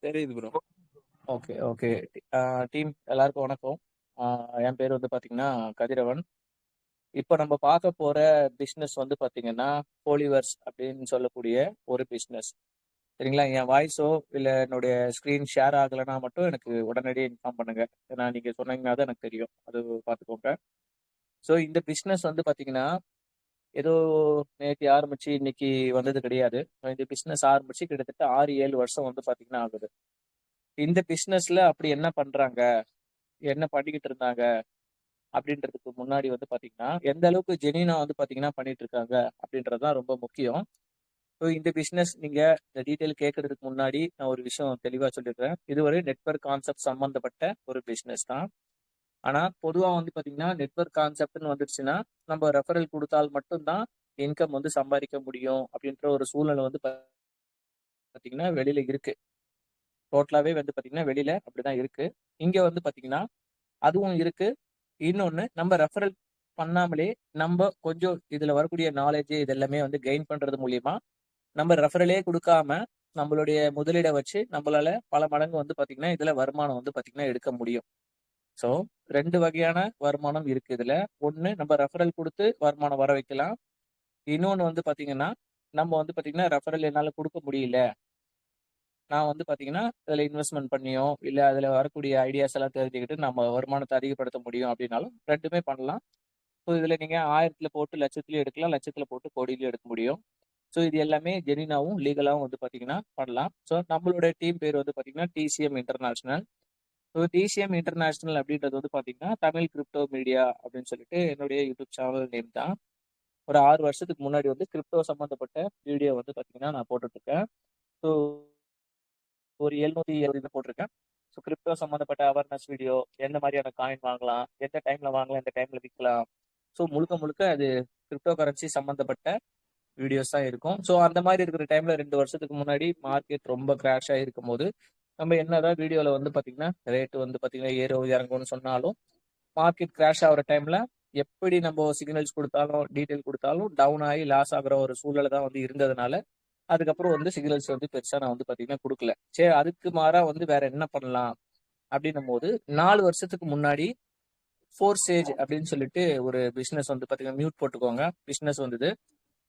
தெரியுது bro. Okay, okay. Team எல்லாருக்கும் வணக்கம். என் பேர் வந்து பார்த்தீங்கன்னா கதிரவன். இப்போ நம்ம பார்க்க போற பிஸ்னஸ் வந்து பார்த்தீங்கன்னா, போலிவர்ஸ் அப்படின்னு சொல்லக்கூடிய ஒரு பிஸ்னஸ். சரிங்களா? என் வாய்ஸோ இல்ல என்னுடைய ஸ்க்ரீன் ஷேர் ஆகலைன்னா மட்டும் எனக்கு உடனடியா இன்ஃபார்ம் பண்ணுங்க. ஏன்னா நீங்க சொன்னீங்கன்னா தான் எனக்கு தெரியும். அது பார்த்துக்கோங்க. ஸோ இந்த பிஸ்னஸ் வந்து பார்த்தீங்கன்னா, ஏதோ நேத்து ஆரம்பிச்சு இன்னைக்கு வந்தது கிடையாது. இந்த பிஸ்னஸ் ஆரம்பிச்சு கிட்டத்தட்ட 6, 7 வருஷம் வந்து பார்த்தீங்கன்னா ஆகுது. இந்த பிஸ்னஸ்ல அப்படி என்ன பண்றாங்க? என்ன பண்ணிக்கிட்டு இருந்தாங்க? அப்படின்றதுக்கு முன்னாடி வந்து பாத்தீங்கன்னா, எந்த அளவுக்கு ஜெனியூனா வந்து பாத்தீங்கன்னா பண்ணிட்டு இருக்காங்க அப்படின்றது தான் ரொம்ப முக்கியம். ஸோ இந்த பிசினஸ் நீங்க இந்த டீட்டெயில் கேட்கறதுக்கு முன்னாடி நான் ஒரு விஷயம் தெளிவா சொல்லிடுறேன். இது ஒரு நெட்வொர்க் கான்செப்ட் சம்பந்தப்பட்ட ஒரு பிசினஸ் தான். ஆனா பொதுவா வந்து பாத்தீங்கன்னா, நெட்வொர்க் கான்செப்ட்னு வந்துருச்சுன்னா, நம்ம ரெஃபரல் குடுத்தால் மட்டும் தான் இன்கம் வந்து சம்பாதிக்க முடியும் அப்படின்ற ஒரு சூழ்நிலை வந்து பாத்தீங்கன்னா வெளியில இருக்கு. டோட்டலாவே வந்து பாத்தீங்கன்னா வெளியில அப்படிதான் இருக்கு. இங்க வந்து பாத்தீங்கன்னா அதுவும் இருக்கு. இன்னொன்னு நம்ம ரெஃபரல் பண்ணாமலே, நம்ப கொஞ்சம் இதுல வரக்கூடிய நாலேட்ஜ் இது எல்லாமே வந்து கெயின் பண்றது மூலியமா, நம்ம ரெஃபரலே குடுக்காம, நம்மளுடைய முதலீட வச்சு நம்மளால பல மடங்கு வந்து பாத்தீங்கன்னா, இதுல வருமானம் வந்து பாத்தீங்கன்னா எடுக்க முடியும். ஸோ 2 வகையான வருமானம் இருக்கு இதுல. ஒண்ணு நம்ம ரெஃபரல் குடுத்து வருமானம் வர வைக்கலாம். இன்னொன்னு வந்து பாத்தீங்கன்னா, நம்ம வந்து பாத்தீங்கன்னா ரெஃபரல் என்னால குடுக்க முடியல. நான் வந்து பாத்தீங்கன்னா, இதுல இன்வெஸ்ட்மென்ட் பண்ணியோ, இல்ல அதுல வரக்கூடிய ஐடியாஸ் எல்லாம் தெரிஞ்சுக்கிட்டு நம்ம வருமானத்த அதிகப்படுத்த முடியும் அப்படின்னாலும் 2மே பண்ணலாம். ஸோ இதுல நீங்க 1000த்துல போட்டு லட்சத்திலயும் எடுக்கலாம். லட்சத்துல போட்டு கோடியிலயும் எடுக்க முடியும். ஸோ இது எல்லாமே ஜெனியூனாவும், லீகலாவும் வந்து பாத்தீங்கன்னா பண்ணலாம். ஸோ நம்மளோட டீம் பேர் வந்து பாத்தீங்கன்னா DCM international. So DCM international அப்படின்றது வந்து பாத்தீங்கன்னா, தமிழ் கிரிப்டோ மீடியா அப்படின்னு சொல்லிட்டு என்னுடைய யூடியூப் சேனல் நேம் தான். ஒரு 6 வருஷத்துக்கு முன்னாடி வந்து கிரிப்டோ சம்பந்தப்பட்ட வீடியோ வந்து பாத்தீங்கன்னா நான் போட்டுட்டு இருக்கேன். ஸோ ஒரு 770 போட்டிருக்கேன். ஸோ கிரிப்டோ சம்மந்தப்பட்ட அவேர்னஸ் வீடியோ, எந்த மாதிரியான காயின் வாங்கலாம், எந்த டைம்ல வாங்கலாம், எந்த டைம்ல விற்கலாம். ஸோ முழுக்க முழுக்க அது கிரிப்டோ கரன்சி சம்மந்தப்பட்ட வீடியோஸ் தான் இருக்கும். ஸோ அந்த மாதிரி இருக்கிற டைம்ல 2 வருஷத்துக்கு முன்னாடி மார்க்கெட் ரொம்ப கிராஷ் ஆகிருக்கும் போது, நம்ம என்னதான் வீடியோல வந்து பாத்தீங்கன்னா ரேட் வந்து பாத்தீங்கன்னா ஏறும் இறங்கும்னு சொன்னாலும், மார்க்கெட் கிராஷ் ஆகிற டைம்ல எப்படி நம்ம சிக்னல்ஸ் கொடுத்தாலும், டீட்டெயில் கொடுத்தாலும் டவுன் ஆகி லாஸ் ஆகுற ஒரு சூழ்நிலை தான் வந்து இருந்ததுனால, அதுக்கப்புறம் வந்து சிக்னல்ஸ் வந்து பெருசா நான் வந்து பாத்தீங்கன்னா குடுக்கல. சரி அதுக்கு மாறா வந்து வேற என்ன பண்ணலாம் அப்படின்னும் போது 4 வருஷத்துக்கு முன்னாடி ஃபோர்சேஜ் அப்படின்னு சொல்லிட்டு ஒரு பிசினஸ் வந்து பாத்தீங்கன்னா மியூட் போட்டுக்கோங்க. பிசினஸ் வந்தது.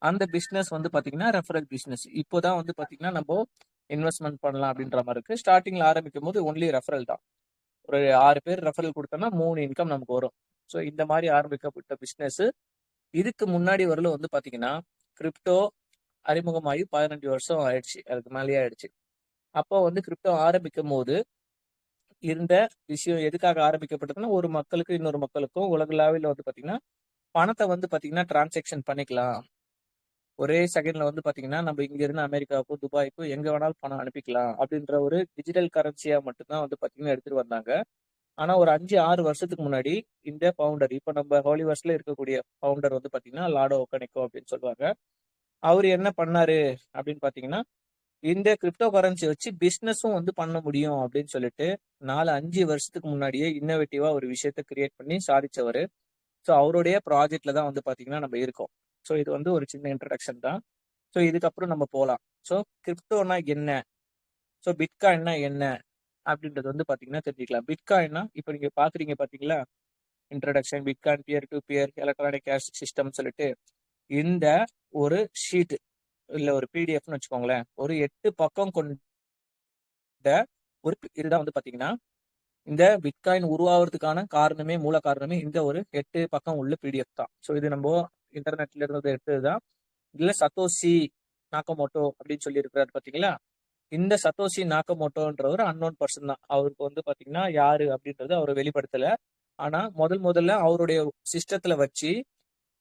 அந்த பிசினஸ் வந்து பாத்தீங்கன்னா ரெஃபரல் பிசினஸ். இப்போதான் வந்து பாத்தீங்கன்னா நம்ம இன்வெஸ்ட்மெண்ட் பண்ணலாம் அப்படின்ற மாதிரி இருக்கு. ஸ்டார்டிங்ல ஆரம்பிக்கும் போது ஒன்லி ரெஃபரல் தான். ஒரு 6 பேர் ரெஃபரல் கொடுத்தோம்னா 3 இன்கம் நமக்கு வரும். ஸோ இந்த மாதிரி ஆரம்பிக்கப்பட்ட பிசினஸ் இதுக்கு முன்னாடி வரலும் வந்து பாத்தீங்கன்னா கிரிப்டோ அறிமுகமாகி 15 வருஷம் ஆயிடுச்சு. அதுக்கு மேலேயே ஆயிடுச்சு. அப்போ வந்து கிரிப்டோ ஆரம்பிக்கும் போது இருந்த விஷயம் எதுக்காக ஆரம்பிக்கப்பட்டதுன்னா, ஒரு மக்களுக்கு இன்னொரு மக்களுக்கும் உலகளாவில வந்து பாத்தீங்கன்னா, பணத்த வந்து பாத்தீங்கன்னா டிரான்சாக்ஷன் பண்ணிக்கலாம். ஒரே செகண்ட்ல வந்து பாத்தீங்கன்னா, நம்ம இங்க இருந்து அமெரிக்காவுக்கும், துபாய்க்கும் எங்க வேணாலும் பணம் அனுப்பிக்கலாம். அப்படின்ற ஒரு டிஜிட்டல் கரன்சியா மட்டும் தான் வந்து பாத்தீங்கன்னா எடுத்துட்டு வந்தாங்க. ஆனா ஒரு 5, 6 வருஷத்துக்கு முன்னாடி இந்த ஃபவுண்டர், இப்ப நம்ம ஹோலிவர்ஸ்ல இருக்கக்கூடிய ஃபவுண்டர் வந்து பாத்தீங்கன்னா, லாடோ ஒக்கனிக்கோ அப்படின்னு சொல்லுவாங்க. அவரு என்ன பண்ணாரு அப்படின்னு பாத்தீங்கன்னா, இந்த கிரிப்டோ கரன்சி வச்சு பிசினஸும் வந்து பண்ண முடியும் அப்படின்னு சொல்லிட்டு 4, 5 வருஷத்துக்கு முன்னாடியே இன்னோவேட்டிவா ஒரு விஷயத்த கிரியேட் பண்ணி சாதிச்சவரு. ஸோ அவருடைய ப்ராஜெக்ட்ல தான் வந்து பாத்தீங்கன்னா நம்ம இருக்கோம். ஸோ இது வந்து ஒரு சின்ன இன்ட்ரடக்ஷன் தான். ஸோ இதுக்கப்புறம் நம்ம போலாம். ஸோ கிரிப்டோனா என்ன? ஸோ பிட்காயின்னா என்ன? அப்படின்றது வந்து பாத்தீங்கன்னா தெரிஞ்சுக்கலாம். பிட்காயின்னா இப்ப நீங்க பாக்குறீங்க பாத்தீங்களா? Introduction bitcoin peer to peer electronic cash system சொல்லிட்டு இந்த ஒரு ஷீட் இல்ல ஒரு பிடிஎஃப்னு வச்சுக்கோங்களேன். ஒரு 8 பக்கம் கொண்ட ஒரு இதுதான் வந்து பாத்தீங்கன்னா, இந்த பிட்காயின் உருவாவதுக்கான காரணமே, மூல காரணமே இந்த ஒரு 8 பக்கம் உள்ள பிடிஎஃப் தான். ஸோ இது நம்ம இன்டர்நெட்ல இருந்து எடுத்ததுதான். இதுல சத்தோஷி நாக்கமோட்டோ அப்படின்னு சொல்லி இருக்கிறாரு பாத்தீங்களா? இந்த சத்தோஷி நாக்கமோட்டோன்றவர் அன்னோன் பர்சன் தான். அவருக்கு வந்து பாத்தீங்கன்னா யாரு அப்படின்றது அவர் வெளிப்படுத்தல. ஆனா முதல்ல அவருடைய சிஸ்டத்துல வச்சு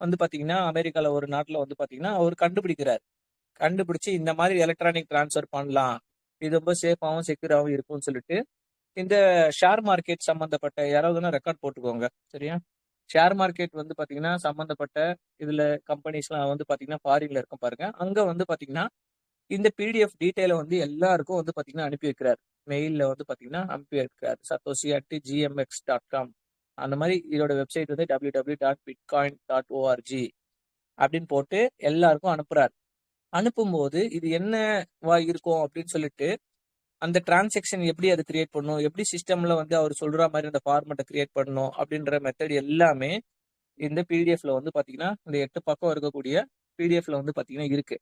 வந்து பாத்தீங்கன்னா, அமெரிக்கால ஒரு நாட்டுல வந்து பாத்தீங்கன்னா, அவர் கண்டுபிடிக்கிறார். கண்டுபிடிச்சு இந்த மாதிரி எலக்ட்ரானிக் டிரான்ஸ்ஃபர் பண்ணலாம். இது ரொம்ப சேஃபாவும், செக்யூராவும் இருக்கும்னு சொல்லிட்டு, இந்த ஷேர் மார்க்கெட் சம்பந்தப்பட்ட யாராவதுன்னா ரெக்கார்ட் போட்டுக்கோங்க. சரியா? ஷேர் மார்க்கெட் வந்து பாத்தீங்கன்னா, சம்பந்தப்பட்ட இதுல கம்பெனிஸ்லாம் வந்து பாத்தீங்கன்னா, ஃபாரின்ல இருக்கும் பாருங்க. அங்க வந்து பாத்தீங்கன்னா, இந்த பிடிஎஃப் டீட்டெயில வந்து எல்லாருக்கும் வந்து பாத்தீங்கன்னா அனுப்பி வைக்கிறார். மெயில்ல வந்து பாத்தீங்கன்னா அனுப்பி வைக்கிறார். satoshi@gmx.com அந்த மாதிரி இதோட வெப்சைட் வந்து www.bitcoin.org அப்படின்னு போட்டு எல்லாருக்கும் அனுப்புறார். அனுப்பும்போது இது என்னவா இருக்கும் அப்படின்னு சொல்லிட்டு அந்த டிரான்சாக்ஷன் எப்படி அது கிரியேட் பண்ணணும், எப்படி சிஸ்டம்ல வந்து அவர் சொல்ற மாதிரி அந்த ஃபார்மேட்டை கிரியேட் பண்ணணும் அப்படின்ற மெத்தட் எல்லாமே இந்த பிடிஎஃப்ல வந்து பாத்தீங்கன்னா இந்த 8 பக்கம் இருக்கக்கூடிய பிடிஎஃப்ல வந்து பாத்தீங்கன்னா இருக்கு.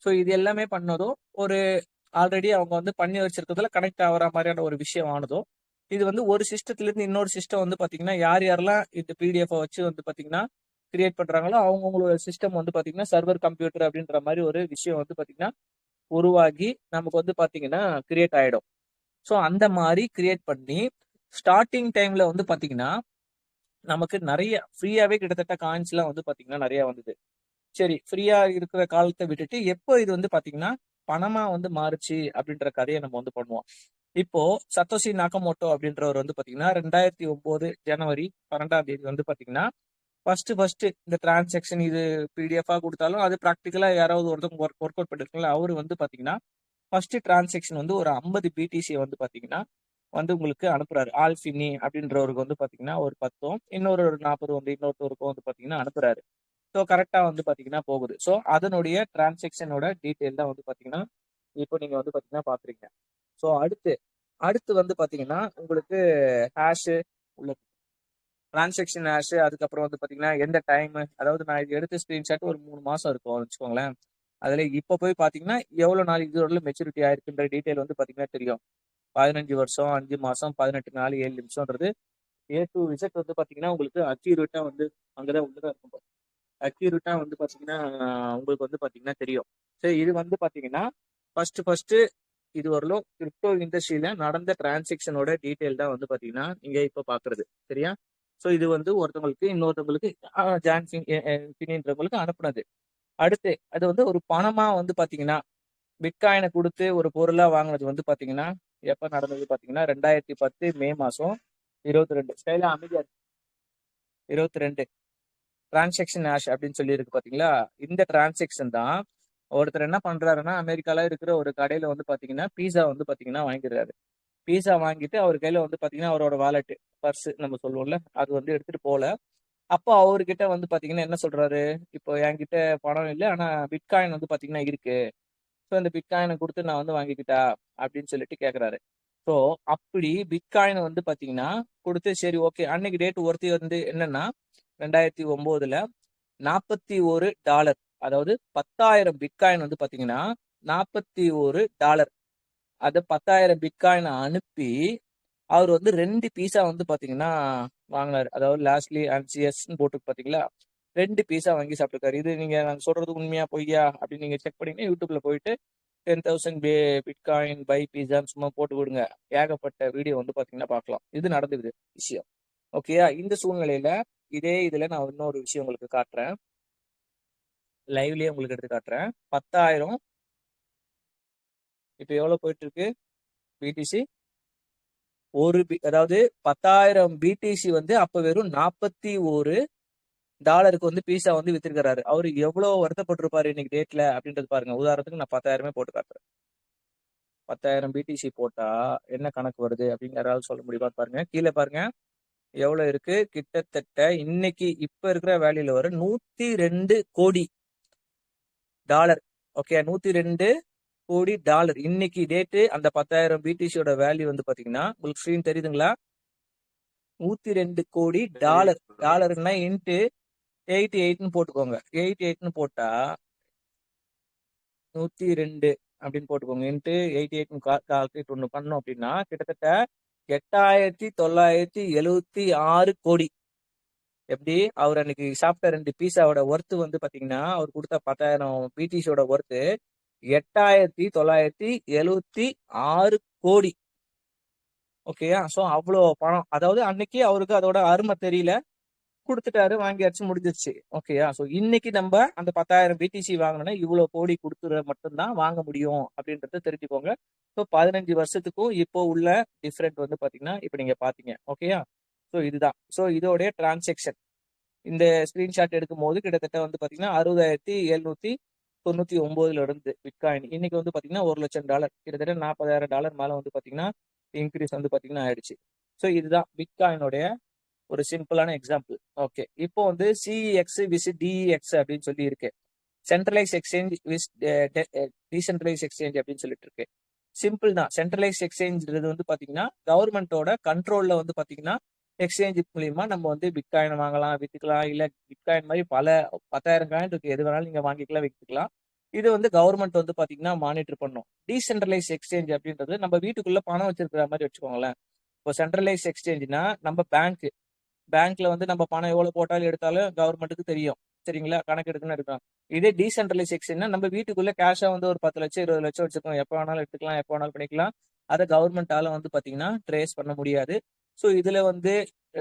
ஸோ இது எல்லாமே பண்ணதும் ஒரு ஆல்ரெடி அவங்க வந்து பண்ணி வச்சிருக்கிறதுல கனெக்ட் ஆகிற மாதிரியான ஒரு விஷயம் ஆனதும் இது வந்து ஒரு சிஸ்டத்துல இருந்து இன்னொரு சிஸ்டம் வந்து பாத்தீங்கன்னா யார் யாரெல்லாம் இந்த பிடிஎஃப் வச்சு வந்து பாத்தீங்கன்னா கிரியேட் பண்றாங்களோ அவங்களோட சிஸ்டம் வந்து பாத்தீங்கன்னா சர்வர் கம்ப்யூட்டர் அப்படின்ற மாதிரி ஒரு விஷயம் வந்து பாத்தீங்கன்னா உருவாகி நமக்கு வந்து பாத்தீங்கன்னா கிரியேட் ஆயிடும். ஸோ அந்த மாதிரி கிரியேட் பண்ணி ஸ்டார்டிங் டைம்ல வந்து பாத்தீங்கன்னா நமக்கு நிறைய ஃப்ரீயாவே கிட்டத்தட்ட காயின்ஸ் எல்லாம் வந்து பாத்தீங்கன்னா நிறைய வந்தது. சரி, ஃப்ரீயா இருக்கிற காலத்தை விட்டுட்டு எப்போ இது வந்து பாத்தீங்கன்னா பணமா வந்து மாறுச்சு அப்படின்ற கதையை நம்ம வந்து பண்ணுவோம். இப்போ சத்தோஷி நாகமோட்டோ அப்படின்றவர் வந்து பாத்தீங்கன்னா 2009 ஜனவரி 12 வந்து பாத்தீங்கன்னா ஃபர்ஸ்ட் இந்த டிரான்சாக்ஷன் இது பிடிஎஃபா கொடுத்தாலும் அது ப்ராக்டிக்கலா யாராவது ஒருத்தவங்க ஒர்க் அவுட் பண்ணிருக்கல அவரு வந்து பாத்தீங்கன்னா ஃபர்ஸ்ட் டிரான்சாக்ஷன் வந்து ஒரு 50 பிடிசி வந்து பாத்தீங்கன்னா வந்து உங்களுக்கு அனுப்புறாரு. ஆல்ஃபினி அப்படின்றவருக்கு வந்து பாத்தீங்கன்னா ஒரு 10, இன்னொரு ஒரு 40 வந்து இன்னொருத்தருக்கும் வந்து பாத்தீங்கன்னா அனுப்புறாரு. ஸோ கரெக்டா வந்து பாத்தீங்கன்னா போகுது. ஸோ அதனுடைய டிரான்சாக்ஷனோட டீட்டெயில் தான் வந்து பாத்தீங்கன்னா இப்போ நீங்க வந்து பாத்தீங்கன்னா பாக்குறீங்க. ஸோ அடுத்து அடுத்து வந்து பாத்தீங்கன்னா உங்களுக்கு ஹேஷ் உள்ள டிரான்சாக்ஷன் ஹேஷ், அதுக்கப்புறம் வந்து பாத்தீங்கன்னா எந்த டைம், அதாவது நான் இது எடுத்த ஸ்கிரீன்ஷாட் ஒரு 3 மாசம் இருக்கும் வச்சுக்கோங்களேன். அதுல இப்ப போய் பாத்தீங்கன்னா எவ்வளவு நாள் இதோட மெச்சூரிட்டி ஆயிருக்குன்ற டீட்டெயில் வந்து பாத்தீங்கன்னா தெரியும். 15 வருஷம், 5 மாசம், 18 நாள், 7 நிமிஷம்ன்றது ஏ டு விசட் வந்து பாத்தீங்கன்னா உங்களுக்கு அக்யூரேட்டா வந்து அங்கதான் உள்ளதா இருக்கும். அக்யூரேட்டா வந்து பாத்தீங்கன்னா உங்களுக்கு வந்து பாத்தீங்கன்னா தெரியும். சரி, இது வந்து பாத்தீங்கன்னா ஃபர்ஸ்ட் இது வரலும் கிரிப்டோ இண்டஸ்ட்ரியில நடந்த டிரான்சாக்ஷனோட டீட்டெயில் தான் வந்து பாத்தீங்கன்னா நீங்க இப்ப பாக்குறது. சரியா? ஸோ இது வந்து ஒருத்தவங்களுக்கு இன்னொருத்தவங்களுக்கு ஜான்சின்றவங்களுக்கு அனுப்புனது. அடுத்து அது வந்து ஒரு பணமா வந்து பாத்தீங்கன்னா பிட்காயினை கொடுத்து ஒரு பொருளா வாங்கினது வந்து பாத்தீங்கன்னா எப்ப நடந்தது பாத்தீங்கன்னா 2010 மே மாசம் 22 ஸ்டைலா அமைதியா 22 டிரான்சாக்ஷன் ஹேஷ் அப்படின்னு சொல்லி இருக்கு பாத்தீங்களா. இந்த டிரான்சாக்ஷன் தான் ஒருத்தர் என்ன பண்றாருன்னா அமெரிக்கால இருக்கிற ஒரு கடையில வந்து பாத்தீங்கன்னா பீஸா வந்து பாத்தீங்கன்னா வாங்கிடுறாரு. பீஸா வாங்கிட்டு அவர் கையில வந்து பாத்தீங்கன்னா அவரோட வாலெட் பர்ஸ் நம்ம சொல்லுவோம்ல அது வந்து எடுத்துட்டு போல. அப்போ அவர்கிட்ட வந்து பாத்தீங்கன்னா என்ன சொல்றாரு, இப்போ என்கிட்ட பணம் இல்லை ஆனா பிட்காயின் வந்து பாத்தீங்கன்னா இருக்கு. ஸோ இந்த பிட்காயினை கொடுத்து நான் வந்து வாங்கிக்கிட்டா அப்படின்னு சொல்லிட்டு கேட்குறாரு. ஸோ அப்படி பிட்காயின் வந்து பார்த்தீங்கன்னா கொடுத்து சரி ஓகே அன்னைக்கு டேட் ஒருத்தி வந்து என்னன்னா 2009 $41, அதாவது 10,000 பிட்காயின் வந்து பார்த்தீங்கன்னா $41. அதை 10,000 பிட்காயினை அனுப்பி அவர் வந்து 2 பீஸா வந்து பார்த்தீங்கன்னா வாங்கினாரு. அதாவது லாஸ்ட்லி அன்சியஸ்ன்னு போட்டு பார்த்தீங்களா 2 பீஸா வாங்கி சாப்பிட்டுருக்காரு. இது நீங்க நாங்க சொல்றது உண்மையா பொய்யா அப்படின்னு நீங்க செக் பண்ணீங்கன்னா யூடியூப்ல போயிட்டு 10,000 பிட்காயின் பை பீஸான்னு சும்மா போட்டு விடுங்க. ஏகப்பட்ட வீடியோ வந்து பாத்தீங்கன்னா பார்க்கலாம். இது நடந்துக்குது விஷயம். ஓகேயா? இந்த சூழ்நிலையில இதே இதுல நான் இன்னொரு விஷயம் உங்களுக்கு காட்டுறேன். லைவ்லயே உங்களுக்கு எடுத்து காட்டுறேன். 10,000 இப்ப எவ்வளவு போயிட்டு இருக்கு பிடிசி? அதாவது 10,000 பிடிசி வந்து அப்ப வெறும் $41 வந்து பீஸா வந்து வித்திருக்கிறாரு. அவரு எவ்வளவு வருத்தப்பட்டிருப்பாரு இன்னைக்கு டேட்ல அப்படின்றது பாருங்க. உதாரணத்துக்கு நான் 10,000 போட்டு காட்டுறேன். 10,000 பிடிசி போட்டா என்ன கணக்கு வருது அப்படின்னு யாராவது சொல்ல முடியுமா பாருங்க. கீழே பாருங்க எவ்வளவு இருக்கு. கிட்டத்தட்ட இன்னைக்கு இப்ப இருக்கிற வேல்யூல வர $102 கோடி. ஓகே, $102 கோடி. இன்னைக்கு டேட்டு அந்த 10,000 பிடிசியோட வேல்யூ வந்து பாத்தீங்கன்னா உங்களுக்கு ஸ்க்ரீன் தெரியுதுங்களா? $102 கோடி. டாலர்னா இன்ட்டு 88ன்னு போட்டுக்கோங்க. 88ன்னு போட்டா 102 அப்படின்னு போட்டுக்கோங்க. இன்ட்டு 88 கால்குலேட் ஒன்று பண்ணோம் அப்படின்னா கிட்டத்தட்ட 8,976 கோடி. எப்படி அவர் அன்னைக்கு சாப்பிட்ட 2 பீஸாவோட ஒர்த்து வந்து பாத்தீங்கன்னா அவர் கொடுத்த 10,000 பிடிசியோட ஒர்த்து 8,976 கோடி. ஓகேயா? ஸோ அவ்வளோ பணம். அதாவது அன்னைக்கு அவருக்கு அதோட அருமை தெரியல, கொடுத்துட்டாரு, வாங்கியாச்சு, முடிஞ்சிருச்சு. ஓகேயா? ஸோ இன்னைக்கு நம்ம அந்த 10,000 பிடிசி வாங்கணும்னா இவ்வளவு கோடி கொடுத்துற மட்டும்தான் வாங்க முடியும் அப்படின்றத தெரிஞ்சுக்கோங்க. ஸோ 15 வருஷத்துக்கும் இப்போ உள்ள டிஃபரெண்ட் வந்து பாத்தீங்கன்னா இப்ப நீங்க பாத்தீங்க. ஓகேயா? ஸோ இதுதான். ஸோ இதோடைய டிரான்சாக்ஷன் இந்த ஸ்கிரீன்ஷாட் எடுக்கும் போது கிட்டத்தட்ட வந்து பாத்தீங்கன்னா 60,799 இருந்து பிட்காயின் இன்னைக்கு வந்து பாத்தீங்கன்னா $1,00,000 கிட்டத்தட்ட $40,000 மேல வந்து பாத்தீங்கன்னா இன்க்ரீஸ் வந்து பாத்தீங்கன்னா ஆயிடுச்சு. ஸோ இதுதான் பிட்காயினுடைய ஒரு சிம்பிளான எக்ஸாம்பிள். ஓகே, இப்போ வந்து சிஇஎக்ஸ் விஸ் டிஇஎக்ஸ் அப்படின்னு சொல்லி இருக்கு. சென்ட்ரலைஸ் எக்ஸ்சேஞ்ச் விஸ் டீசென்ட்ரலைஸ் எக்ஸ்சேஞ்ச் அப்படின்னு சொல்லிட்டு இருக்கு. சிம்பிள் தான். சென்ட்ரலைஸ் எக்ஸ்சேஞ்சுன்றது வந்து பாத்தீங்கன்னா கவர்மெண்டோட கண்ட்ரோல்ல வந்து பாத்தீங்கன்னா எக்ஸ்சேஞ்ச் மூலியமா நம்ம வந்து பிட்காயின் வாங்கலாம், வித்துக்கலாம். இல்ல பிட்காயின் மாதிரி பல 10,000 காயின் இருக்கு. எது வேணாலும் நீங்க வாங்கிக்கலாம், வித்துக்கலாம். இது வந்து கவர்மெண்ட் வந்து பாத்தீங்கன்னா மானிட்டர் பண்ணும். டீசென்ட்ரலைஸ் எக்ஸ்சேஞ்ச் அப்படின்றது நம்ம வீட்டுக்குள்ள பணம் வச்சிருக்கிற மாதிரி வச்சுக்கோங்களேன். இப்போ சென்ட்ரலைஸ் எக்ஸ்சேஞ்ச்னா நம்ம பேங்க்ல வந்து நம்ம பணம் எவ்வளவு போட்டாலும் எடுத்தாலும் கவர்மெண்ட்டுக்கு தெரியும். சரிங்களா? கணக்கு எடுக்கணும் எடுக்கலாம். இதே டீசென்ட்ரலைஸ் எக்ஸ்சேஞ்ச்னா நம்ம வீட்டுக்குள்ள கேஷா வந்து ஒரு 10 லட்சம் 20 லட்சம் வச்சிருக்கோம். எப்போ வேணாலும் எடுத்துக்கலாம், எப்போ வேணாலும் பண்ணிக்கலாம். அதை கவர்மெண்டால வந்து பாத்தீங்கன்னா ட்ரேஸ் பண்ண முடியாது. ஸோ இதுல வந்து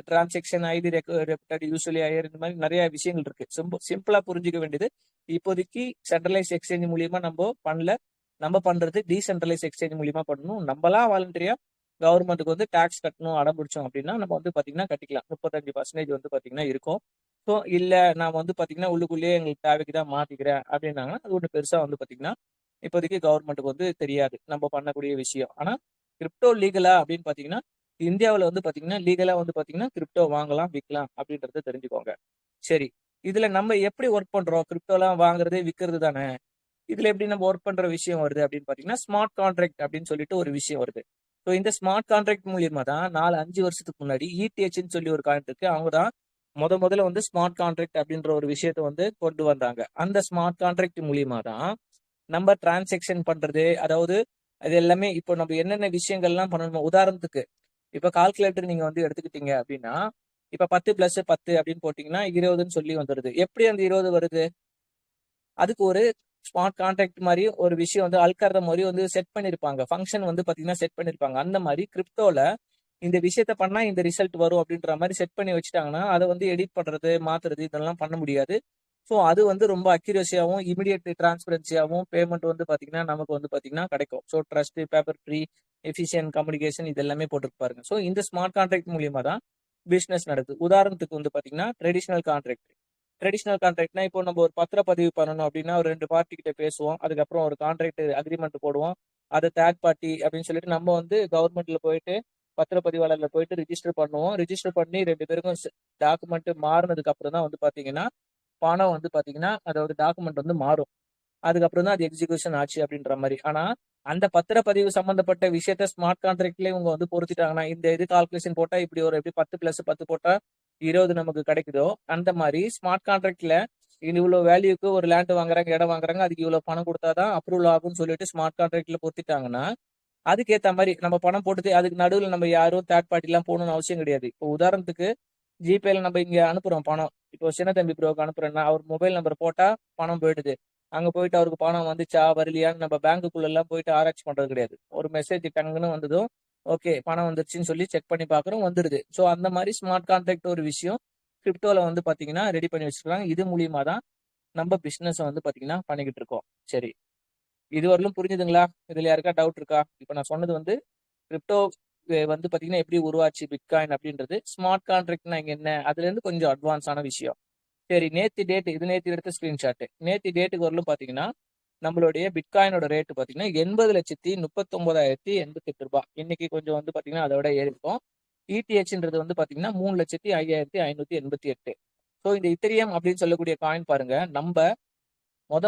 டிரான்சாக்ஷன் ஐடி ரெப்டட் யூஸ்வலி ஐயர் இந்த மாதிரி நிறைய விஷயங்கள் இருக்கு. சிம்பிளா புரிஞ்சுக்க வேண்டியது இப்போதைக்கு சென்ட்ரலைஸ் எக்ஸ்சேஞ்ச் மூலியமா நம்ம பண்ணல. நம்ம பண்றது டீசென்ட்ரலைஸ் எக்ஸ்சேஞ்ச் மூலியமா பண்ணணும். நம்மளா வாலண்டரியா கவர்மெண்ட்டுக்கு வந்து டாக்ஸ் கட்டணும் அடம் பிடிச்சோம் அப்படின்னா நம்ம வந்து பாத்தீங்கன்னா கட்டிக்கலாம். 35% வந்து பாத்தீங்கன்னா இருக்கும். ஸோ இல்ல நான் வந்து பாத்தீங்கன்னா உள்ளுக்குள்ளேயே எங்களுக்கு தேவைக்கு தான் மாத்திக்கிறேன் அப்படின்னாங்கன்னா அது ஒண்ணு பெருசா வந்து பாத்தீங்கன்னா இப்போதைக்கு கவர்மெண்ட்டுக்கு வந்து தெரியாது நம்ம பண்ணக்கூடிய விஷயம். ஆனா கிரிப்டோ லீகலா அப்படின்னு பாத்தீங்கன்னா இந்தியாவில் வந்து பாத்தீங்கன்னா லீகலா வந்து பாத்தீங்கன்னா கிரிப்டோ வாங்கலாம், விற்கலாம் அப்படின்றத தெரிஞ்சுக்கோங்க. சரி, இதுல நம்ம எப்படி ஒர்க் பண்றோம்? கிரிப்டோலாம் வாங்குறது விற்கிறது தானே. இதுல எப்படி நம்ம ஒர்க் பண்ற விஷயம் வருது அப்படின்னு பாத்தீங்கன்னா ஸ்மார்ட் கான்ட்ராக்ட் அப்படின்னு சொல்லிட்டு ஒரு விஷயம் வருது. ஸோ இந்த ஸ்மார்ட் கான்ட்ராக்ட் மூலியமா தான் 4-5 வருஷத்துக்கு முன்னாடி இடிஹெச்னு சொல்லி ஒரு காயின் இருக்கு. அவங்க தான் முதல்ல வந்து ஸ்மார்ட் கான்ட்ராக்ட் அப்படின்ற ஒரு விஷயத்த வந்து கொண்டு வந்தாங்க. அந்த ஸ்மார்ட் கான்ட்ராக்ட் மூலியமா தான் நம்ம டிரான்சாக்ஷன் பண்றது, அதாவது அது எல்லாமே இப்போ நம்ம என்னென்ன விஷயங்கள்லாம் பண்ணணுமோ உதாரணத்துக்கு இப்ப கால்குலேட்டர் நீங்க வந்து எடுத்துக்கிட்டீங்க அப்படின்னா இப்ப 10 பிளஸ் 10 அப்படின்னு போட்டீங்கன்னா 20ன்னு சொல்லி வந்துருது. எப்படி அந்த 20 வருது? அதுக்கு ஒரு ஸ்மார்ட் கான்ட்ராக்ட் மாதிரி ஒரு விஷயம் வந்து அல்காரிதம் மாதிரி வந்து செட் பண்ணிருப்பாங்க. ஃபங்க்ஷன் வந்து பாத்தீங்கன்னா செட் பண்ணிருப்பாங்க. அந்த மாதிரி கிரிப்டோல இந்த விஷயத்த பண்ணா இந்த ரிசல்ட் வரும் அப்படின்ற மாதிரி செட் பண்ணி வச்சுட்டாங்கன்னா அதை வந்து எடிட் பண்றது, மாத்துறது இதெல்லாம் பண்ண முடியாது. ஸோ அது வந்து ரொம்ப அக்யூரஸியாவும் இமிடியேட் டிரான்ஸ்பரன்சியாவும் பேமெண்ட் வந்து பாத்தீங்கன்னா நமக்கு வந்து பாத்தீங்கன்னா கிடைக்கும். So trust, paper free, efficient communication இது எல்லாமே போட்டுருப்பாருங்க. ஸோ இந்த ஸ்மார்ட் கான்ட்ராக்ட் மூலியமா தான் பிசினஸ் நடக்குது. உதாரணத்துக்கு வந்து பாத்தீங்கன்னா ட்ரெடிஷனல் கான்ட்ராக்ட்னா இப்போ நம்ம ஒரு பத்திரப்பதிவு பண்ணணும் அப்படின்னா ஒரு 2 பார்ட்டி கிட்ட பேசுவோம். அதுக்கப்புறம் ஒரு கான்ட்ராக்ட் அக்ரிமெண்ட் போடுவோம். அது தேர்ட் பார்ட்டி அப்படின்னு சொல்லிட்டு நம்ம வந்து கவர்மெண்ட்ல போயிட்டு பத்திரப்பதிவாளர்ல போயிட்டு ரிஜிஸ்டர் பண்ணுவோம். ரிஜிஸ்டர் பண்ணி 2 பேருக்கும் டாக்குமெண்ட் மாறினதுக்கு அப்புறம் தான் வந்து பாத்தீங்கன்னா பணம் வந்து பாத்தீங்கன்னா அதாவது டாக்குமெண்ட் வந்து மாறும். அதுக்கப்புறம் தான் அது எக்ஸிகியூஷன் ஆச்சு அப்படின்ற மாதிரி. ஆனா அந்த பத்திரப்பதிவு சம்பந்தப்பட்ட விஷயத்த ஸ்மார்ட் கான்ட்ராக்ட்லயே இவங்க வந்து பொருத்திட்டாங்கன்னா இந்த இது கால்குலேஷன் போட்டா இப்படி ஒரு எப்படி 10 பிளஸ் 10 போட்டா 20 நமக்கு கிடைக்குதோ அந்த மாதிரி ஸ்மார்ட் கான்ட்ராக்ட்ல இவ்வளவு வேல்யூக்கு ஒரு லேண்ட் வாங்குறாங்க, இடம் வாங்குறாங்க, அதுக்கு இவ்வளவு பணம் கொடுத்தாதான் அப்ரூவல் ஆகும்னு சொல்லிட்டு ஸ்மார்ட் கான்ட்ராக்ட்ல பொருத்திட்டாங்கன்னா அதுக்கேத்த மாதிரி நம்ம பணம் போட்டுட்டு அதுக்கு நடுவில் நம்ம யாரும் தேர்ட் பார்ட்டி எல்லாம் போகணும்னு அவசியம் கிடையாது. இப்போ உதாரணத்துக்கு ஜிபேல நம்ம இங்க அனுப்புறோம் பணம். இப்போ சின்னத்தம்பி ப்ரோக்கு அனுப்புறேன்னா அவர் மொபைல் நம்பர் போட்டா பணம் போயிடுது. அங்க போயிட்டு அவருக்கு பணம் வந்துச்சா வரலையான்னு நம்ம பேங்குக்குள்ள எல்லாம் போயிட்டு ஆராய்ச்சி பண்றது கிடையாது. ஒரு மெசேஜ் டங்குன்னு வந்ததும் ஓகே பணம் வந்துருச்சுன்னு சொல்லி செக் பண்ணி பாக்குறோம், வந்துருது. ஸோ அந்த மாதிரி ஸ்மார்ட் கான்ட்ராக்ட் ஒரு விஷயம் கிரிப்டோல வந்து பாத்தீங்கன்னா ரெடி பண்ணி வச்சிருக்காங்க. இது மூலியமா தான் நம்ம பிசினஸ் வந்து பாத்தீங்கன்னா பண்ணிக்கிட்டு இருக்கோம். சரி, இது வரலும் புரிஞ்சுதுங்களா? இதுல யாருக்கா டவுட் இருக்கா? இப்ப நான் சொன்னது வந்து கிரிப்டோ வந்து பாத்தீங்கன்னா எப்படி உருவாச்சு பிட்காயின் அப்படின்றது. ஸ்மார்ட் கான்ட்ராக்ட்னா என்ன, அதுல இருந்து கொஞ்சம் அட்வான்ஸான விஷயம். சரி, நேத்து எடுத்த ஸ்கிரீன்ஷாட். நேத்து டேட்டுக்கு வரலும் பாத்தீங்கன்னா நம்மளுடைய பிட்காயினோட ரேட் பாத்தீங்கன்னா 80,39,088 ரூபாய். இன்னைக்கு கொஞ்சம் வந்து பாத்தீங்கன்னா அதோட ஏறி இருக்கும். இடிஹெச்ன்றது வந்து பாத்தீங்கன்னா 3,05,588. ஸோ இந்த இத்தரியம் அப்படின்னு சொல்லக்கூடிய காயின் பாருங்க, நம்ம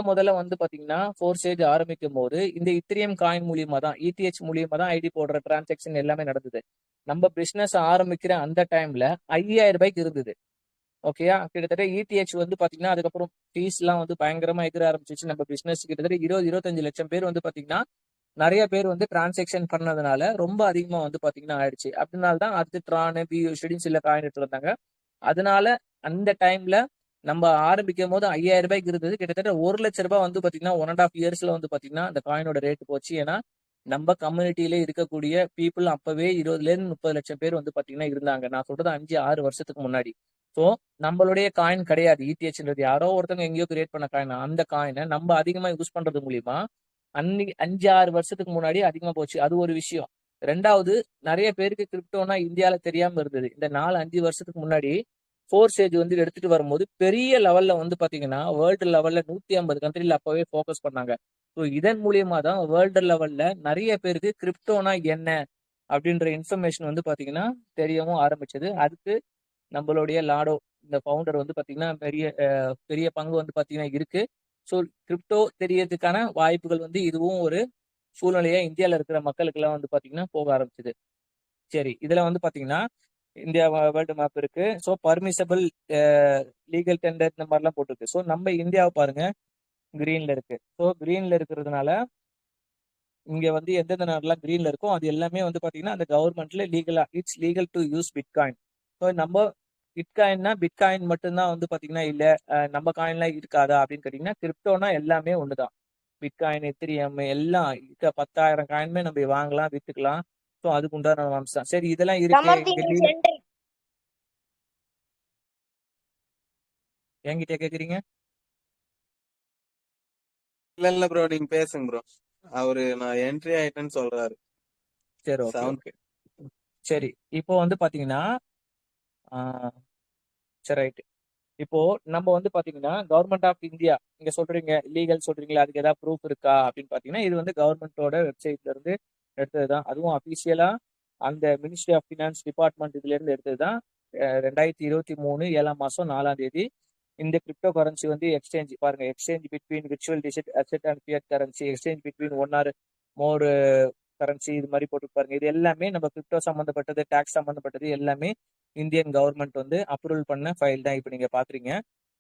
முதல்ல வந்து பாத்தீங்கன்னா ஃபோர்சேஜ் ஆரம்பிக்கும் போது இந்த இத்திரியம் காயின் மூலியமா தான் இடிஹெச் மூலியமா தான் ஐடி போடுற டிரான்சாக்ஷன் எல்லாமே நடந்தது. நம்ம பிசினஸ் ஆரம்பிக்கிற அந்த டைம்ல 5,000 ரூபாய்க்கு இருந்தது. ஓகேயா? கிட்டத்தட்ட இடிஹெச் வந்து பாத்தீங்கன்னா அதுக்கப்புறம் ஃபீஸ் எல்லாம் வந்து பயங்கரமா எகிர ஆரம்பிச்சிச்சு. நம்ம பிசினஸ் கிட்டத்தட்ட 20-25 லட்சம் பேர் வந்து பாத்தீங்கன்னா நிறைய பேர் வந்து டிரான்சாக்ஷன் பண்ணதுனால ரொம்ப அதிகமா வந்து பாத்தீங்கன்னா ஆயிடுச்சு. அதனால தான் அடுத்து ட்ரான், பியூஸ்டின்னு சில காயின் எடுத்து வந்தாங்க. அதனால அந்த டைம்ல நம்ம ஆரம்பிக்கும் போது 5,000 ரூபாய்க்கு இருந்தது. கிட்டத்தட்ட 1 லட்சம் ரூபாய் வந்து பாத்தீங்கன்னா 1.5 இயர்ஸ்ல வந்து பாத்தீங்கன்னா அந்த காயினோட ரேட் போச்சு. ஏன்னா நம்ம கம்யூனிட்டியில இருக்கக்கூடிய பீப்புள் அப்பவே 20ல இருந்து 30 லட்சம் பேர் வந்து பாத்தீங்கன்னா இருந்தாங்க. நான் சொல்றது 5-6 வருஷத்துக்கு முன்னாடி. ஸோ நம்மளுடைய காயின் கிடையாது இடிஹெச்ன்றது, யாரோ ஒருத்தவங்க எங்கேயோ கிரியேட் பண்ண காயின். அந்த காயினை நம்ம அதிகமா யூஸ் பண்றது மூலியமா அன்னைக்கு 5-6 வருஷத்துக்கு முன்னாடி அதிகமா போச்சு. அது ஒரு விஷயம். ரெண்டாவது, நிறைய பேருக்கு கிரிப்டோனா இந்தியால தெரியாம இருந்தது. இந்த 4-5 வருஷத்துக்கு முன்னாடி ஃபோர்சேஜ் வந்து எடுத்துட்டு வரும்போது பெரிய லெவல்ல வந்து பாத்தீங்கன்னா வேர்ல்டு லெவல்ல 150 கண்ட்ரில அப்பவே ஃபோக்கஸ் பண்ணாங்க. ஸோ இதன் மூலியமா தான் வேர்ல்டு லெவல்ல நிறைய பேருக்கு கிரிப்டோனா என்ன அப்படின்ற இன்ஃபர்மேஷன் வந்து பாத்தீங்கன்னா தெரியவும் ஆரம்பிச்சது. அதுக்கு நம்மளுடைய லாடோ இந்த ஃபவுண்டர் வந்து பாத்தீங்கன்னா பெரிய பங்கு வந்து பாத்தீங்கன்னா இருக்கு. ஸோ கிரிப்டோ தெரியறதுக்கான வாய்ப்புகள் வந்து இதுவும் ஒரு சூழ்நிலையா இந்தியாவில் இருக்கிற மக்களுக்கு எல்லாம் வந்து பாத்தீங்கன்னா போக ஆரம்பிச்சது. சரி, இதுல வந்து பாத்தீங்கன்னா இந்தியா வேர்ல்டு மேப் இருக்கு. ஸோ பர்மிசபிள் லீகல் டெண்டர் இந்த மாதிரிலாம் போட்டிருக்கு. ஸோ நம்ம இந்தியாவை பாருங்க, கிரீன்ல இருக்கு. ஸோ கிரீன்ல இருக்கிறதுனால இங்க வந்து எந்தெந்த நாடுலாம் கிரீன்ல இருக்கோ அது எல்லாமே வந்து பாத்தீங்கன்னா அந்த கவர்மெண்ட்ல லீகலா it's legal to use bitcoin. So நம்ம பிட்காயின்னா பிட்காயின் மட்டும்தான் வந்து பாத்தீங்கன்னா இல்ல நம்ம காயின்லாம் இருக்காதா அப்படின்னு கேட்டீங்கன்னா, கிரிப்டோனா எல்லாமே ஒண்ணுதான். பிட்காயின், எத்திரியம் எல்லாம் இருக்க 10,000 காயின்மே நம்ம வாங்கலாம், வித்துக்கலாம். ஸோ அதுக்கு உண்டான அம்சம் தான். சரி, இதெல்லாம் இருக்கே இங்க என்கிட்ட கேக்குறீங்க? இல்ல ப்ரோ, நீங்க பேசுங்க ப்ரோ. நான் என்ட்ரி ஆயிட்டேன்னு சொல்றாரு. சரி, ஓகே ஓகே. சரி, இப்போ வந்து பாத்தீங்கன்னா சரி ரைட். இப்போ நம்ம வந்து பாத்தீங்கன்னா கவர்மெண்ட் ஆஃப் இந்தியா நீங்க சொல்றீங்க லீகல் சொல்றீங்களா, அதுக்கு ஏதாவது ப்ரூஃப் இருக்கா அப்படின்னு பாத்தீங்கன்னா, இது வந்து கவர்மெண்டோட வெப்சைட்ல இருந்து எடுத்ததுதான். அதுவும் அபிஷியலா அந்த மினிஸ்ட்ரி ஆஃப் பினான்ஸ் டிபார்ட்மெண்ட் இதுல இருந்து எடுத்ததுதான். 2023 7ஆம் மாசம் 4ஆம் தேதி இந்த கிரிப்டோ கரன்சி வந்து எக்ஸ்சேஞ்ச் பாருங்க, exchange between virtual digit asset and fiat currency, exchange between one or more currency, இது மாதிரி போட்டு பாருங்க. இது எல்லாமே நம்ம கிரிப்டோ சம்பந்தப்பட்டது, டாக்ஸ் சம்பந்தப்பட்டது எல்லாமே இந்தியன் கவர்மெண்ட் வந்து அப்ரூவல் பண்ண ஃபைல் தான் இப்போ நீங்க பாக்குறீங்க.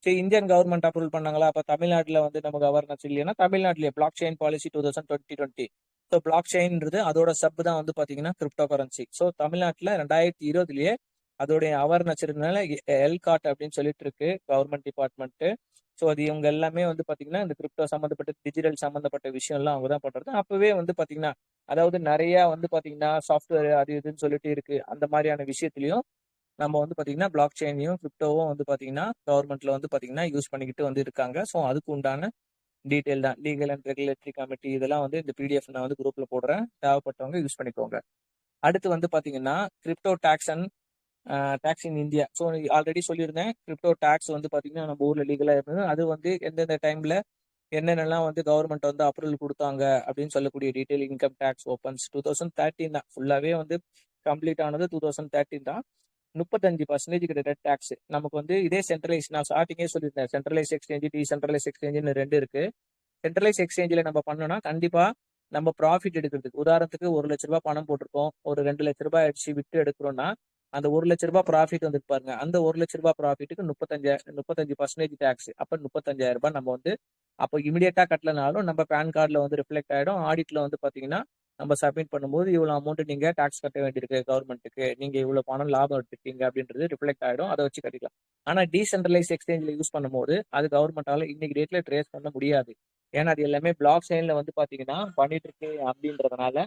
சரி, இந்தியன் கவர்மெண்ட் அப்ரூவல் பண்ணாங்களா? அப்ப தமிழ்நாட்டுல வந்து நமக்கு அவேர்னஸ் இல்லைன்னா தமிழ்நாட்டிலே block chain policy 2020. So block செயின்றது அதோட சப் தான் வந்து பாத்தீங்கன்னா கிரிப்டோ கரன்சி. ஸோ தமிழ்நாட்டுல 2020லயே அதோடைய அவேர்னஸ் இருந்தனால எல்காட் அப்படின்னு சொல்லிட்டு இருக்கு கவர்மெண்ட் டிபார்ட்மெண்ட். ஸோ அது இவங்க எல்லாமே வந்து பாத்தீங்கன்னா இந்த கிரிப்டோ சம்மந்தப்பட்ட டிஜிட்டல் சம்மந்தப்பட்ட விஷயம் எல்லாம் அவங்க தான் பண்றது. அப்பவே வந்து பாத்தீங்கன்னா அதாவது நிறைய வந்து பாத்தீங்கன்னா சாஃப்ட்வேர் அது இதுன்னு சொல்லிட்டு இருக்கு. அந்த மாதிரியான விஷயத்திலயும் நம்ம வந்து பாத்தீங்கன்னா பிளாக் செயினையும் கிரிப்டோவும் வந்து பாத்தீங்கன்னா கவர்மெண்ட்ல வந்து பாத்தீங்கன்னா யூஸ் பண்ணிக்கிட்டு வந்து இருக்காங்க. ஸோ அதுக்கு உண்டான டீட்டெயில் தான் லீகல் அண்ட் ரெகுலேட்டரி கமிட்டி இதெல்லாம் வந்து இந்த பிடிஎஃப் நான் வந்து குரூப்ல போடுறேன், தேவைப்பட்டவங்க யூஸ் பண்ணிக்கோங்க. அடுத்து வந்து பாத்தீங்கன்னா crypto tax and tax in India. So already சொல்லியிருந்தேன், கிரிப்டோ டாக்ஸ் வந்து பாத்தீங்கன்னா நம்ம ஊர்ல லீகலா இருந்தது. அது வந்து எந்தெந்த டைம்ல என்னென்னலாம் வந்து கவர்மெண்ட் வந்து அப்ரூவல் கொடுத்தாங்க அப்படின்னு சொல்லக்கூடிய டீட்டெயில் இன்கம் டேக்ஸ் ஓப்பன்ஸ் 2013 தான். ஃபுல்லாவே வந்து கம்ப்ளீட் ஆனது 2013 தான். 35% கிட்ட டேக்ஸ் நமக்கு வந்து இதே சென்ட்ரலைஸ். நான் ஸ்டார்டிங்கே சொல்லியிருந்தேன், சென்ட்ரலைஸ் எக்ஸ்சேஞ்ச் டீசென்ட்ரலைஸ் எக்ஸ்சேஞ்சுன்னு 2 இருக்கு. சென்ட்ரலைஸ் எக்ஸ்சேஞ்சில் நம்ம பண்ணோம்னா கண்டிப்பா நம்ம ப்ராஃபிட் எடுக்கிறதுக்கு, உதாரணத்துக்கு 1 லட்ச ரூபாய் பணம் போட்டிருக்கோம், ஒரு 2 லட்ச ரூபாய் அடிச்சு விட்டு எடுக்கிறோம்னா அந்த 1 லட்ச ரூபாய் ப்ராஃபிட் வந்து பாருங்க, அந்த 1 லட்ச ரூபாய் ப்ராஃபிட்டுக்கு 35% டேக்ஸ். அப்ப 35,000 ரூபாய் நம்ம வந்து அப்போ இமிடியேட்டா கட்டலனாலும் நம்ம பேன் கார்டில் வந்து ரிஃப்ளெக்ட் ஆயிடும். ஆடிட்ல வந்து பாத்தீங்கன்னா நம்ம சப்மிட் பண்ணும்போது இவ்வளவு அமௌண்ட் நீங்க டாக்ஸ் கட்ட வேண்டியிருக்கு கவர்மெண்ட்டுக்கு, நீங்க இவ்வளவு பணம் லாபம் எடுத்துட்டீங்க அப்படின்றது ரிஃப்ளெக்ட் ஆயிடும். அதை வச்சு கட்டிக்கலாம். ஆனா டீசென்ட்ரலைஸ் எக்ஸ்சேஞ்சில் யூஸ் பண்ணும்போது அது கவர்மெண்டால இன்னைக்கு டேட்ல ட்ரேஸ் பண்ண முடியாது. ஏன்னா அது எல்லாமே பிளாக் செயின்ல வந்து பாத்தீங்கன்னா பண்ணிட்டு இருக்கு அப்படின்றதுனால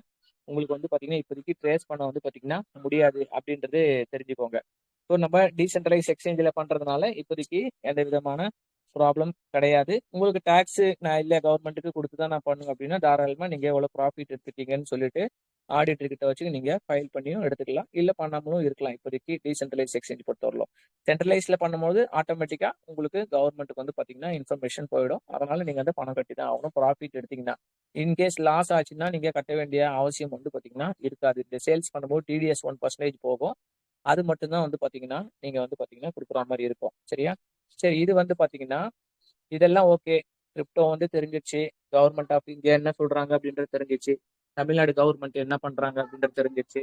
உங்களுக்கு வந்து பாத்தீங்கன்னா இப்போதைக்கு ட்ரேஸ் பண்ண வந்து பாத்தீங்கன்னா முடியாது அப்படின்றது தெரிஞ்சுக்கோங்க. ஸோ நம்ம டீசென்ட்ரலைஸ் எக்ஸ்சேஞ்சில் பண்றதுனால இப்போதைக்கு எந்த விதமான ப்ராப்ளம் கிடையாது. உங்களுக்கு டாக்ஸ் நான் இல்லை கவர்மெண்ட்டுக்கு கொடுத்து தான் நான் பண்ணுங்க அப்படின்னா தாராளமா நீங்க எவ்வளவு ப்ராஃபிட் எடுத்துட்டீங்கன்னு சொல்லிட்டு ஆடிட்டர் கிட்ட வச்சு நீங்க ஃபைல் பண்ணியும் எடுத்துக்கலாம், இல்ல பண்ணாமலும் இருக்கலாம். இப்போதைக்கு டீசென்ட்ரலைஸ் எக்ஸ்சேஞ்ச் பொறுத்தவரையிலும் சென்ட்ரலைஸ்ல பண்ணும்போது ஆட்டோமேட்டிக்கா உங்களுக்கு கவர்மெண்ட்டுக்கு வந்து பாத்தீங்கன்னா இன்ஃபர்மேஷன் போயிடும். அதனால நீங்க வந்து பணம் கட்டி தான் ஆகணும் ப்ராஃபிட் எடுத்தீங்கன்னா. இன்கேஸ் லாஸ் ஆச்சுன்னா நீங்க கட்ட வேண்டிய அவசியம் வந்து பாத்தீங்கன்னா இருக்காது. இந்த சேல்ஸ் பண்ணும்போது டிடிஎஸ் 1% போகும். அது மட்டும்தான் வந்து பாத்தீங்கன்னா நீங்க வந்து பாத்தீங்கன்னா கொடுக்குற மாதிரி இருக்கும். சரியா? சரி, இது வந்து பாத்தீங்கன்னா இதெல்லாம் ஓகே. கிரிப்டோ வந்து தெரிஞ்சிச்சு, கவர்மெண்ட் ஆஃப் இந்தியா என்ன சொல்றாங்க அப்படின்றது தெரிஞ்சிச்சு, தமிழ்நாடு கவர்மெண்ட் என்ன பண்றாங்க அப்படின்றது தெரிஞ்சிச்சு.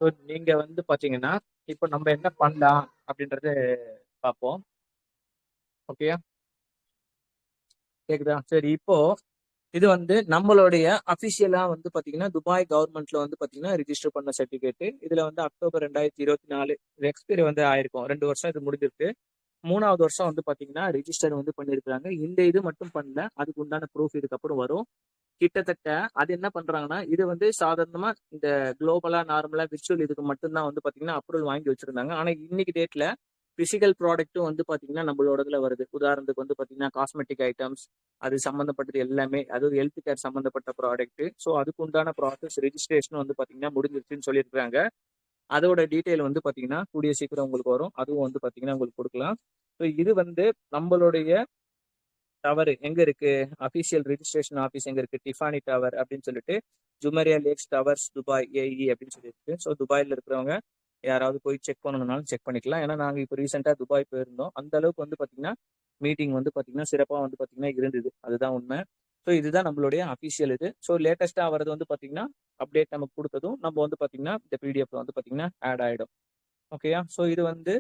ஸோ நீங்க வந்து பாத்தீங்கன்னா இப்போ நம்ம என்ன பண்ணலாம் அப்படின்றது பார்ப்போம். ஓகேயா? கேக்குதா? சரி, இப்போ இது வந்து நம்மளுடைய அபிஷியலா வந்து பாத்தீங்கன்னா துபாய் கவர்மெண்ட்ல வந்து பாத்தீங்கன்னா ரிஜிஸ்டர் பண்ண சர்டிபிகேட். இதுல வந்து அக்டோபர் 2024 எக்ஸ்பைரி வந்து ஆயிருக்கும். 2 வருஷம் இது முடிஞ்சிருக்கு. 3வது வருஷம் வந்து பாத்தீங்கன்னா ரிஜிஸ்டர் வந்து பண்ணிருக்காங்க. இந்த இது மட்டும் பண்ணல, அதுக்கு உண்டான ப்ரூஃப் இதுக்கப்புறம் வரும். கிட்டத்தட்ட அது என்ன பண்றாங்கன்னா இது வந்து சாதாரணமா இந்த குளோபலா நார்மலா விர்ச்சுவல் இதுக்கு மட்டும்தான் வந்து பாத்தீங்கன்னா அப்ரூவல் வாங்கி வச்சிருந்தாங்க. ஆனா இன்னைக்கு டேட்ல பிசிக்கல் ப்ராடக்ட்டும் வந்து பாத்தீங்கன்னா நம்மளோட இதுல வருது. உதாரணத்துக்கு வந்து பாத்தீங்கன்னா காஸ்மெட்டிக் ஐட்டம்ஸ் அது சம்பந்தப்பட்டது எல்லாமே, அது ஹெல்த் கேர் சம்பந்தப்பட்ட ப்ராடக்ட். ஸோ அதுக்கு உண்டான ப்ராசஸ் ரெஜிஸ்ட்ரேஷன் வந்து பாத்தீங்கன்னா முடிஞ்சிருச்சுன்னு சொல்லியிருக்காங்க. அதோட டீட்டெயில் வந்து பாத்தீங்கன்னா கூடிய சீக்கிரம் உங்களுக்கு வரும். அதுவும் வந்து பாத்தீங்கன்னா உங்களுக்கு கொடுக்கலாம். ஸோ இது வந்து நம்மளுடைய டவர் எங்க இருக்கு, அபிஷியல் ரெஜிஸ்ட்ரேஷன் ஆஃபீஸ் எங்க இருக்கு, டிஃபானி டவர் அப்படின்னு சொல்லிட்டு ஜுமரியா லேக்ஸ் டவர்ஸ் துபாய் ஏஇ அப்படின்னு சொல்லியிருக்கு. ஸோ துபாயில இருக்கிறவங்க யாராவது போய் செக் பண்ணணும்னாலும் செக் பண்ணிக்கலாம். ஏன்னா நாங்க இப்போ ரீசெண்டா துபாய் போயிருந்தோம். அந்த அளவுக்கு வந்து பாத்தீங்கன்னா மீட்டிங் வந்து பாத்தீங்கன்னா சிறப்பா வந்து பாத்தீங்கன்னா இருந்தது. அதுதான் உண்மை. ஸோ இதுதான் நம்மளுடைய அஃபிஷியல் இது. ஸோ லேட்டஸ்ட்டாக வரது வந்து பார்த்தீங்கன்னா அப்டேட் நமக்கு கொடுத்ததும் நம்ம வந்து பார்த்தீங்கன்னா இந்த பிடிஎஃப்ல வந்து பார்த்தீங்கன்னா ஆட் ஆகிடும். ஓகேயா? ஸோ இது வந்து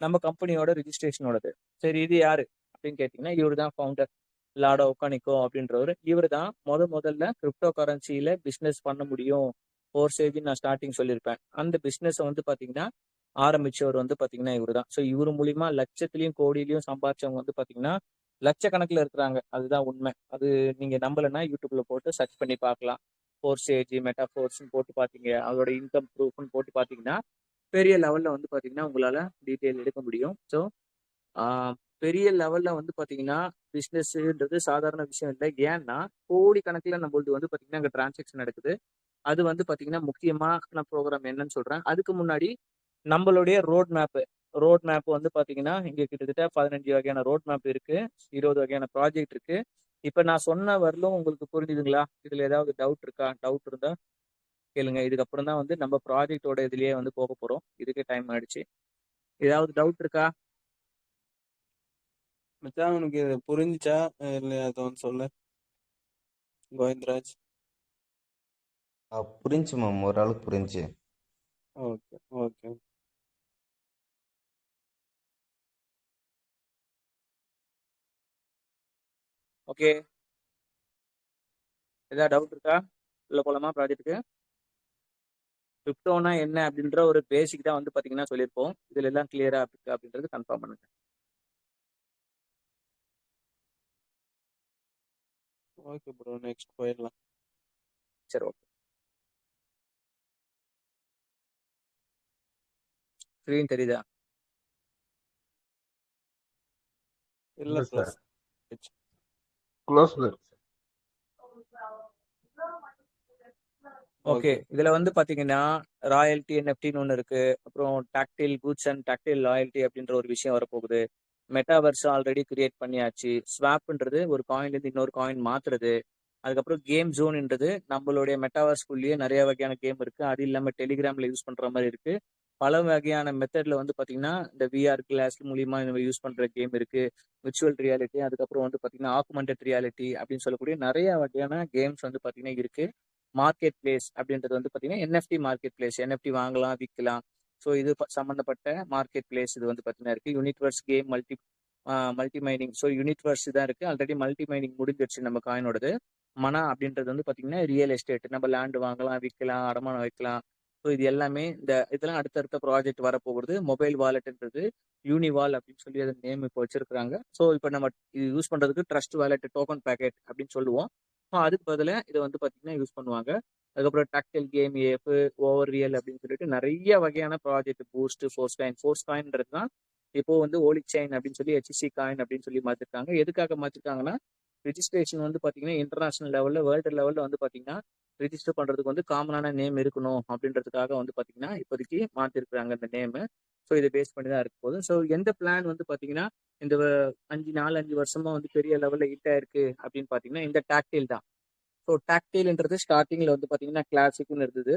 நம்ம கம்பெனியோட ரிஜிஸ்ட்ரேஷனோடது. சரி, இது யாரு அப்படின்னு கேட்டிங்கன்னா இவர் தான் ஃபவுண்டர் லாடோ ஒக்கானிக்கோ அப்படின்றவர். இவர் தான் முதல்ல கிரிப்டோ கரன்சியில் பிஸ்னஸ் பண்ண முடியும் ஃபோர்ஸேஜ் நான் ஸ்டார்டிங் சொல்லியிருப்பேன். அந்த பிஸ்னஸை வந்து பார்த்தீங்கன்னா ஆரம்பிச்சவர் வந்து பார்த்தீங்கன்னா இவர் தான். ஸோ இவர் மூலிமா லட்சத்துலையும் கோடியிலையும் சம்பாதிச்சவங்க வந்து பார்த்தீங்கன்னா லட்சக்கணக்கில் இருக்கிறாங்க. அதுதான் உண்மை. அது நீங்கள் நம்பலைன்னா யூடியூப்ல போட்டு சர்ச் பண்ணி பார்க்கலாம். ஃபோர்ஸேஜ் மெட்டாஃபோர்ஸ்னு போட்டு பார்த்தீங்க, அதோட இன்கம் ப்ரூஃப்னு போட்டு பார்த்தீங்கன்னா பெரிய லெவலில் வந்து பார்த்தீங்கன்னா உங்களால் டீட்டெயில் எடுக்க முடியும். ஸோ பெரிய லெவலில் வந்து பார்த்தீங்கன்னா பிஸ்னஸ்ன்றது சாதாரண விஷயம் இல்லை. ஏன்னா கோடி கணக்கில் நம்மளுது வந்து பார்த்தீங்கன்னா அங்கே டிரான்சாக்ஷன் நடக்குது. அது வந்து பார்த்தீங்கன்னா முக்கியமான ப்ரோக்ராம் என்னன்னு சொல்கிறேன். அதுக்கு முன்னாடி நம்மளுடைய ரோட் மேப் வந்து பார்த்தீங்கன்னா இங்கே கிட்டத்தட்ட 15 வகையான ரோட் மேப் இருக்கு, 20 வகையான ப்ராஜெக்ட் இருக்கு. இப்போ நான் சொன்ன வரலும் உங்களுக்கு புரிஞ்சுதுங்களா? இதில் ஏதாவது டவுட் இருக்கா? டவுட் இருந்தா கேளுங்க. இதுக்கப்புறம் தான் வந்து நம்ம ப்ராஜெக்டோட இதுலயே வந்து போக போறோம். இதுக்கே டைம் ஆயிடுச்சு. ஏதாவது டவுட் இருக்கா? மச்சான் உனக்கு இது புரிஞ்சுச்சா இல்ல அதை வந்து சொல்லு கோவிந்தராஜ். புரிஞ்சு மேம், ஓரளவுக்கு புரிஞ்சு. Okay okay. ஓகே, ஏதாவது டவுட் இருக்கா? உள்ள போலாமா ப்ராஜெக்ட்டுக்கு? கிரிப்டோனா என்ன அப்படின்ற ஒரு பேசிக் தான் வந்து பார்த்தீங்கன்னா சொல்லியிருப்போம். இதுல எல்லாம் கிளியரா இருக்கு அப்படின்றது கன்ஃபார்ம் பண்ணுங்க. ஓகே ப்ரோ, நெக்ஸ்ட் போயிடலாம். சரி, ஓகே. ஸ்க்ரீன் தெரியுதா? இல்ல சார் ப்ளஸ் க்ளோஸ்ல இருக்கு சார். Okay, okay. இதுல வந்து பாத்தீங்கன்னா ராயல்டி என்எஃப்டின்னு ஒன்று இருக்கு. அப்புறம் tactile goods and tactile loyalty அப்படின்ற ஒரு விஷயம் வரப்போகுது. மெட்டாவர்ஸ் ஆல்ரெடி கிரியேட் பண்ணியாச்சு. ஸ்வாப்ன்றது ஒரு காயின்லேருந்து இன்னொரு காயின் மாத்துறது. அதுக்கப்புறம் கேம் ஜோன்ன்றது நம்மளுடைய மெட்டாவர்ஸ்குள்ளேயே நிறைய வகையான கேம் இருக்கு. அது இல்லாமல் டெலிகிராம்ல யூஸ் பண்ற மாதிரி இருக்கு. பல வகையான மெத்தட்ல வந்து பாத்தீங்கன்னா இந்த விஆர் கிளாஸ் மூலியமா நம்ம யூஸ் பண்ற கேம் இருக்கு. விர்ச்சுவல் ரியாலிட்டி, அதுக்கப்புறம் வந்து பாத்தீங்கன்னா ஆகுமெண்டட் ரியாலிட்டி அப்படின்னு சொல்லக்கூடிய நிறைய வகையான கேம்ஸ் வந்து பாத்தீங்கன்னா இருக்கு. மார்க்கெட் பிளேஸ் அப்படின்றது வந்து பாத்தீங்கன்னா என்எஃப்டி மார்க்கெட் பிளேஸ், என்எஃப்டி வாங்கலாம் விற்கலாம். ஸோ இது சம்பந்தப்பட்ட மார்க்கெட் பிளேஸ் இது வந்து பாத்தீங்கன்னா இருக்கு. யூனிட்வர்ஸ் கேம் மல்டி மைனிங். ஸோ யூனிட்வர்ஸ் தான் இருக்கு. ஆல்ரெடி மல்டி மைனிங் முடிஞ்சிருச்சு நம்ம காயினோடது. மனா அப்படின்றது வந்து பாத்தீங்கன்னா ரியல் எஸ்டேட், நம்ம லேண்ட் வாங்கலாம் விற்கலாம் அடமானம் வைக்கலாம். ஸோ இது எல்லாமே இதெல்லாம் அடுத்தடுத்த ப்ராஜெக்ட் வரப்போகுது. மொபைல் வாலெட்ன்றது யூனிவால் அப்படின்னு சொல்லி அது நேம் இப்போ வச்சிருக்காங்க. ஸோ இப்போ நம்ம இது யூஸ் பண்றதுக்கு ட்ரஸ்ட் வாலெட் டோக்கன் பேக்கெட் அப்படின்னு சொல்லுவோம். அதுக்கு பதிலாக இதை வந்து பார்த்தீங்கன்னா யூஸ் பண்ணுவாங்க. அதுக்கப்புறம் டாக்டைல் கேம் ஏஃப் ஓவர் ரியல் அப்படின்னு சொல்லிட்டு நிறைய வகையான ப்ராஜெக்ட் பூஸ்ட் ஃபோர்ஸ் காயின்ன்றது தான் இப்போ வந்து ஓலிக் செயின் அப்படின்னு சொல்லி ஹெச்சி காயின் அப்படின்னு சொல்லி மாற்றிருக்காங்க. எதுக்காக மாற்றிருக்காங்கன்னா ரிஜிஸ்ட்ரேஷன் வந்து பார்த்தீங்கன்னா இன்டர்நேஷனல் லெவலில் வேர்ல்டு லெவலில் வந்து பார்த்தீங்கன்னா ரிஜிஸ்டர் பண்ணுறதுக்கு வந்து காமனான நேம் இருக்கணும் அப்படின்றதுக்காக வந்து பார்த்தீங்கன்னா இப்போதைக்கு மாற்றிருக்கிறாங்க இந்த நேமு. ஸோ இதை பேஸ் பண்ணி தான் இருக்க போகுது. ஸோ எந்த பிளான் வந்து பார்த்தீங்கன்னா இந்த 5 வருஷமா வந்து பெரிய லெவலில் ஹிட் ஆயிருக்கு அப்படின்னு பார்த்தீங்கன்னா இந்த டாக்டைல் தான். ஸோ டாக்டைல்ன்றது ஸ்டார்டிங்கில் வந்து பார்த்தீங்கன்னா கிளாசிக்னு இருந்தது.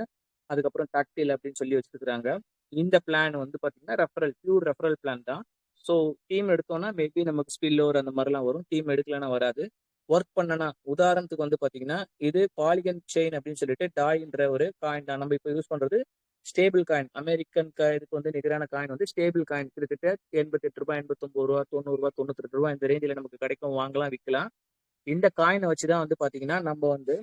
அதுக்கப்புறம் டாக்டைல் அப்படின்னு சொல்லி வச்சுருக்காங்க. இந்த பிளான் வந்து பார்த்தீங்கன்னா பியூர் ரெஃபரல் பிளான் தான். ஸோ டீம் எடுத்தோம்னா மேபி நமக்கு ஸ்பில் ஓவர் அந்த மாதிரிலாம் வரும். டீம் எடுக்கலன்னா வராது. ஒர்க் பண்ணனா உதாரணத்துக்கு வந்து பார்த்தீங்கன்னா இது பாலிகன் செயின் அப்படின்னு சொல்லிட்டு டாய்ன்ற ஒரு காயின் தான். நம்ம இப்போ யூஸ் பண்ணுறது ஸ்டேபிள் காயின். அமெரிக்கன் இதுக்கு வந்து நிகரான காயின் வந்து ஸ்டேபிள் காயின். கிட்டத்தட்ட ரூ. 88, ரூ. 89, ரூ. 90, ரூ. 92 இந்த ரேஞ்சில் நமக்கு கிடைக்கும், வாங்கலாம் விற்கலாம். இந்த காயினை வச்சு தான் வந்து பார்த்தீங்கன்னா நம்ம வந்து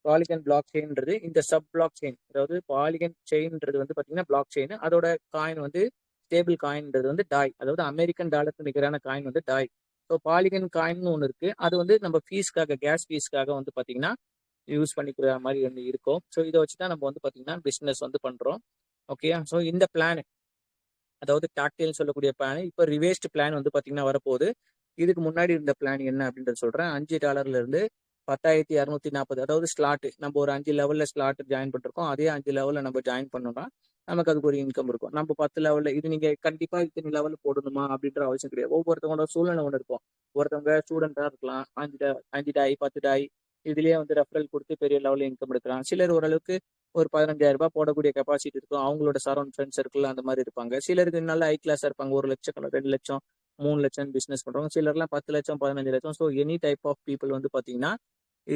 பாலிகன் பிளாக் செயின்ன்றது இந்த சப் பிளாக் செயின், அதாவது பாலிகன் செயின்ன்றது வந்து பார்த்தீங்கன்னா பிளாக் செயின். அதோட காயின் வந்து ஸ்டேபிள் காயின்ன்றது வந்து டாய், அதாவது அமெரிக்கன் டாலருக்கு நிகரான காயின் வந்து டாய். ஸோ பாலிகன் காயின்னு ஒன்று இருக்கு. அது வந்து நம்ம ஃபீஸ்க்காக, கேஸ் ஃபீஸ்க்காக வந்து பார்த்தீங்கன்னா யூஸ் பண்ணிக்கிற மாதிரி ஒன்று இருக்கும். ஸோ இதை வச்சு தான் நம்ம வந்து பார்த்தீங்கன்னா பிஸ்னஸ் வந்து பண்ணுறோம். ஓகேயா? ஸோ இந்த பிளான், அதாவது டாக்டைல் சொல்லக்கூடிய பிளான் இப்போ ரிவேஸ்ட் பிளான் வந்து பார்த்தீங்கன்னா வரப்போகுது. இதுக்கு முன்னாடி இருந்த பிளான் என்ன அப்படின்றத சொல்கிறேன். $5 இருந்து 10,240, அதாவது ஸ்லாட். நம்ம ஒரு 5 லெவலில் ஸ்லாட் ஜாயின் பண்ணிருக்கோம். அதே 5 லெவலில் நம்ம ஜாயின் பண்ணோம்னா நமக்கு அதுக்கு ஒரு இன்கம் இருக்கும். நம்ம 10 லெவலில் இது நீங்கள் கண்டிப்பாக இத்தனை லெவலில் போடணுமா அப்படின்ற அவசியம் கிடையாது. ஒவ்வொருத்தவங்களோட சூழ்நிலை ஒன்று இருக்கும். ஒருத்தவங்க ஸ்டூடெண்ட்டாக இருக்கலாம், 5 டாய் 10 டாய் இதுலேயே வந்து ரெஃபரல் கொடுத்து பெரிய லெவலில் இன்கம் எடுக்கலாம். சிலர் ஓரளவுக்கு ஒரு 15,000 போடக்கூடிய கெப்பாசிட்டி இருக்கும். அவங்களோட சரௌண்ட் ஃப்ரெண்ட்ஸ் சர்க்கிள் அந்த மாதிரி இருப்பாங்க. சிலருக்கு நல்ல ஹை கிளாஸாக இருப்பாங்க, 1 லட்சம் 2 லட்சம் 3 லட்சம் பிஸ்னஸ் பண்ணுறவங்க. சிலர்லாம் 10 லட்சம் 15 லட்சம். So any type of people வந்து பார்த்தீங்கன்னா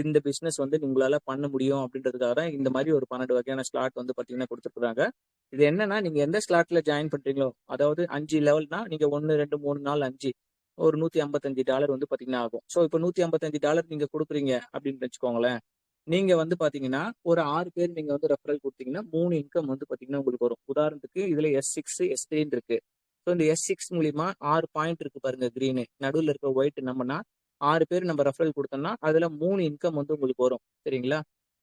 இந்த பிசினஸ் வந்து உங்களால பண்ண முடியும் அப்படின்றதுக்காக தான் இந்த மாதிரி ஒரு 12 வகையான ஸ்லாட் வந்து பாத்தீங்கன்னா கொடுத்துருக்காங்க. இது என்னன்னா நீங்க எந்த ஸ்லாட்ல ஜாயின் பண்றீங்களோ, அதாவது 5 லெவல்னா நீங்க 1 2 3 4 5 ஒரு $155 வந்து பாத்தீங்கன்னா ஆகும். ஸோ இப்போ $155 நீங்க கொடுக்குறீங்க அப்படின்னு வச்சுக்கோங்களேன். நீங்க வந்து பாத்தீங்கன்னா ஒரு 6 பேர் நீங்க வந்து ரெஃபரல் கொடுத்தீங்கன்னா 3 இன்கம் வந்து பாத்தீங்கன்னா உங்களுக்கு வரும். உதாரணத்துக்கு இதுல S6 S3 இருக்கு. ஸோ இந்த S6 மூலியமா 6 பாயிண்ட் இருக்கு பாருங்க, கிரீனு நடுவில் இருக்க ஒயிட் நம்மனா 6 பேர் நம்ம ரெஃபரல் கொடுத்தோம்னா அதுல 3 இன்கம் வந்து உங்களுக்கு வரும். சரிங்களா?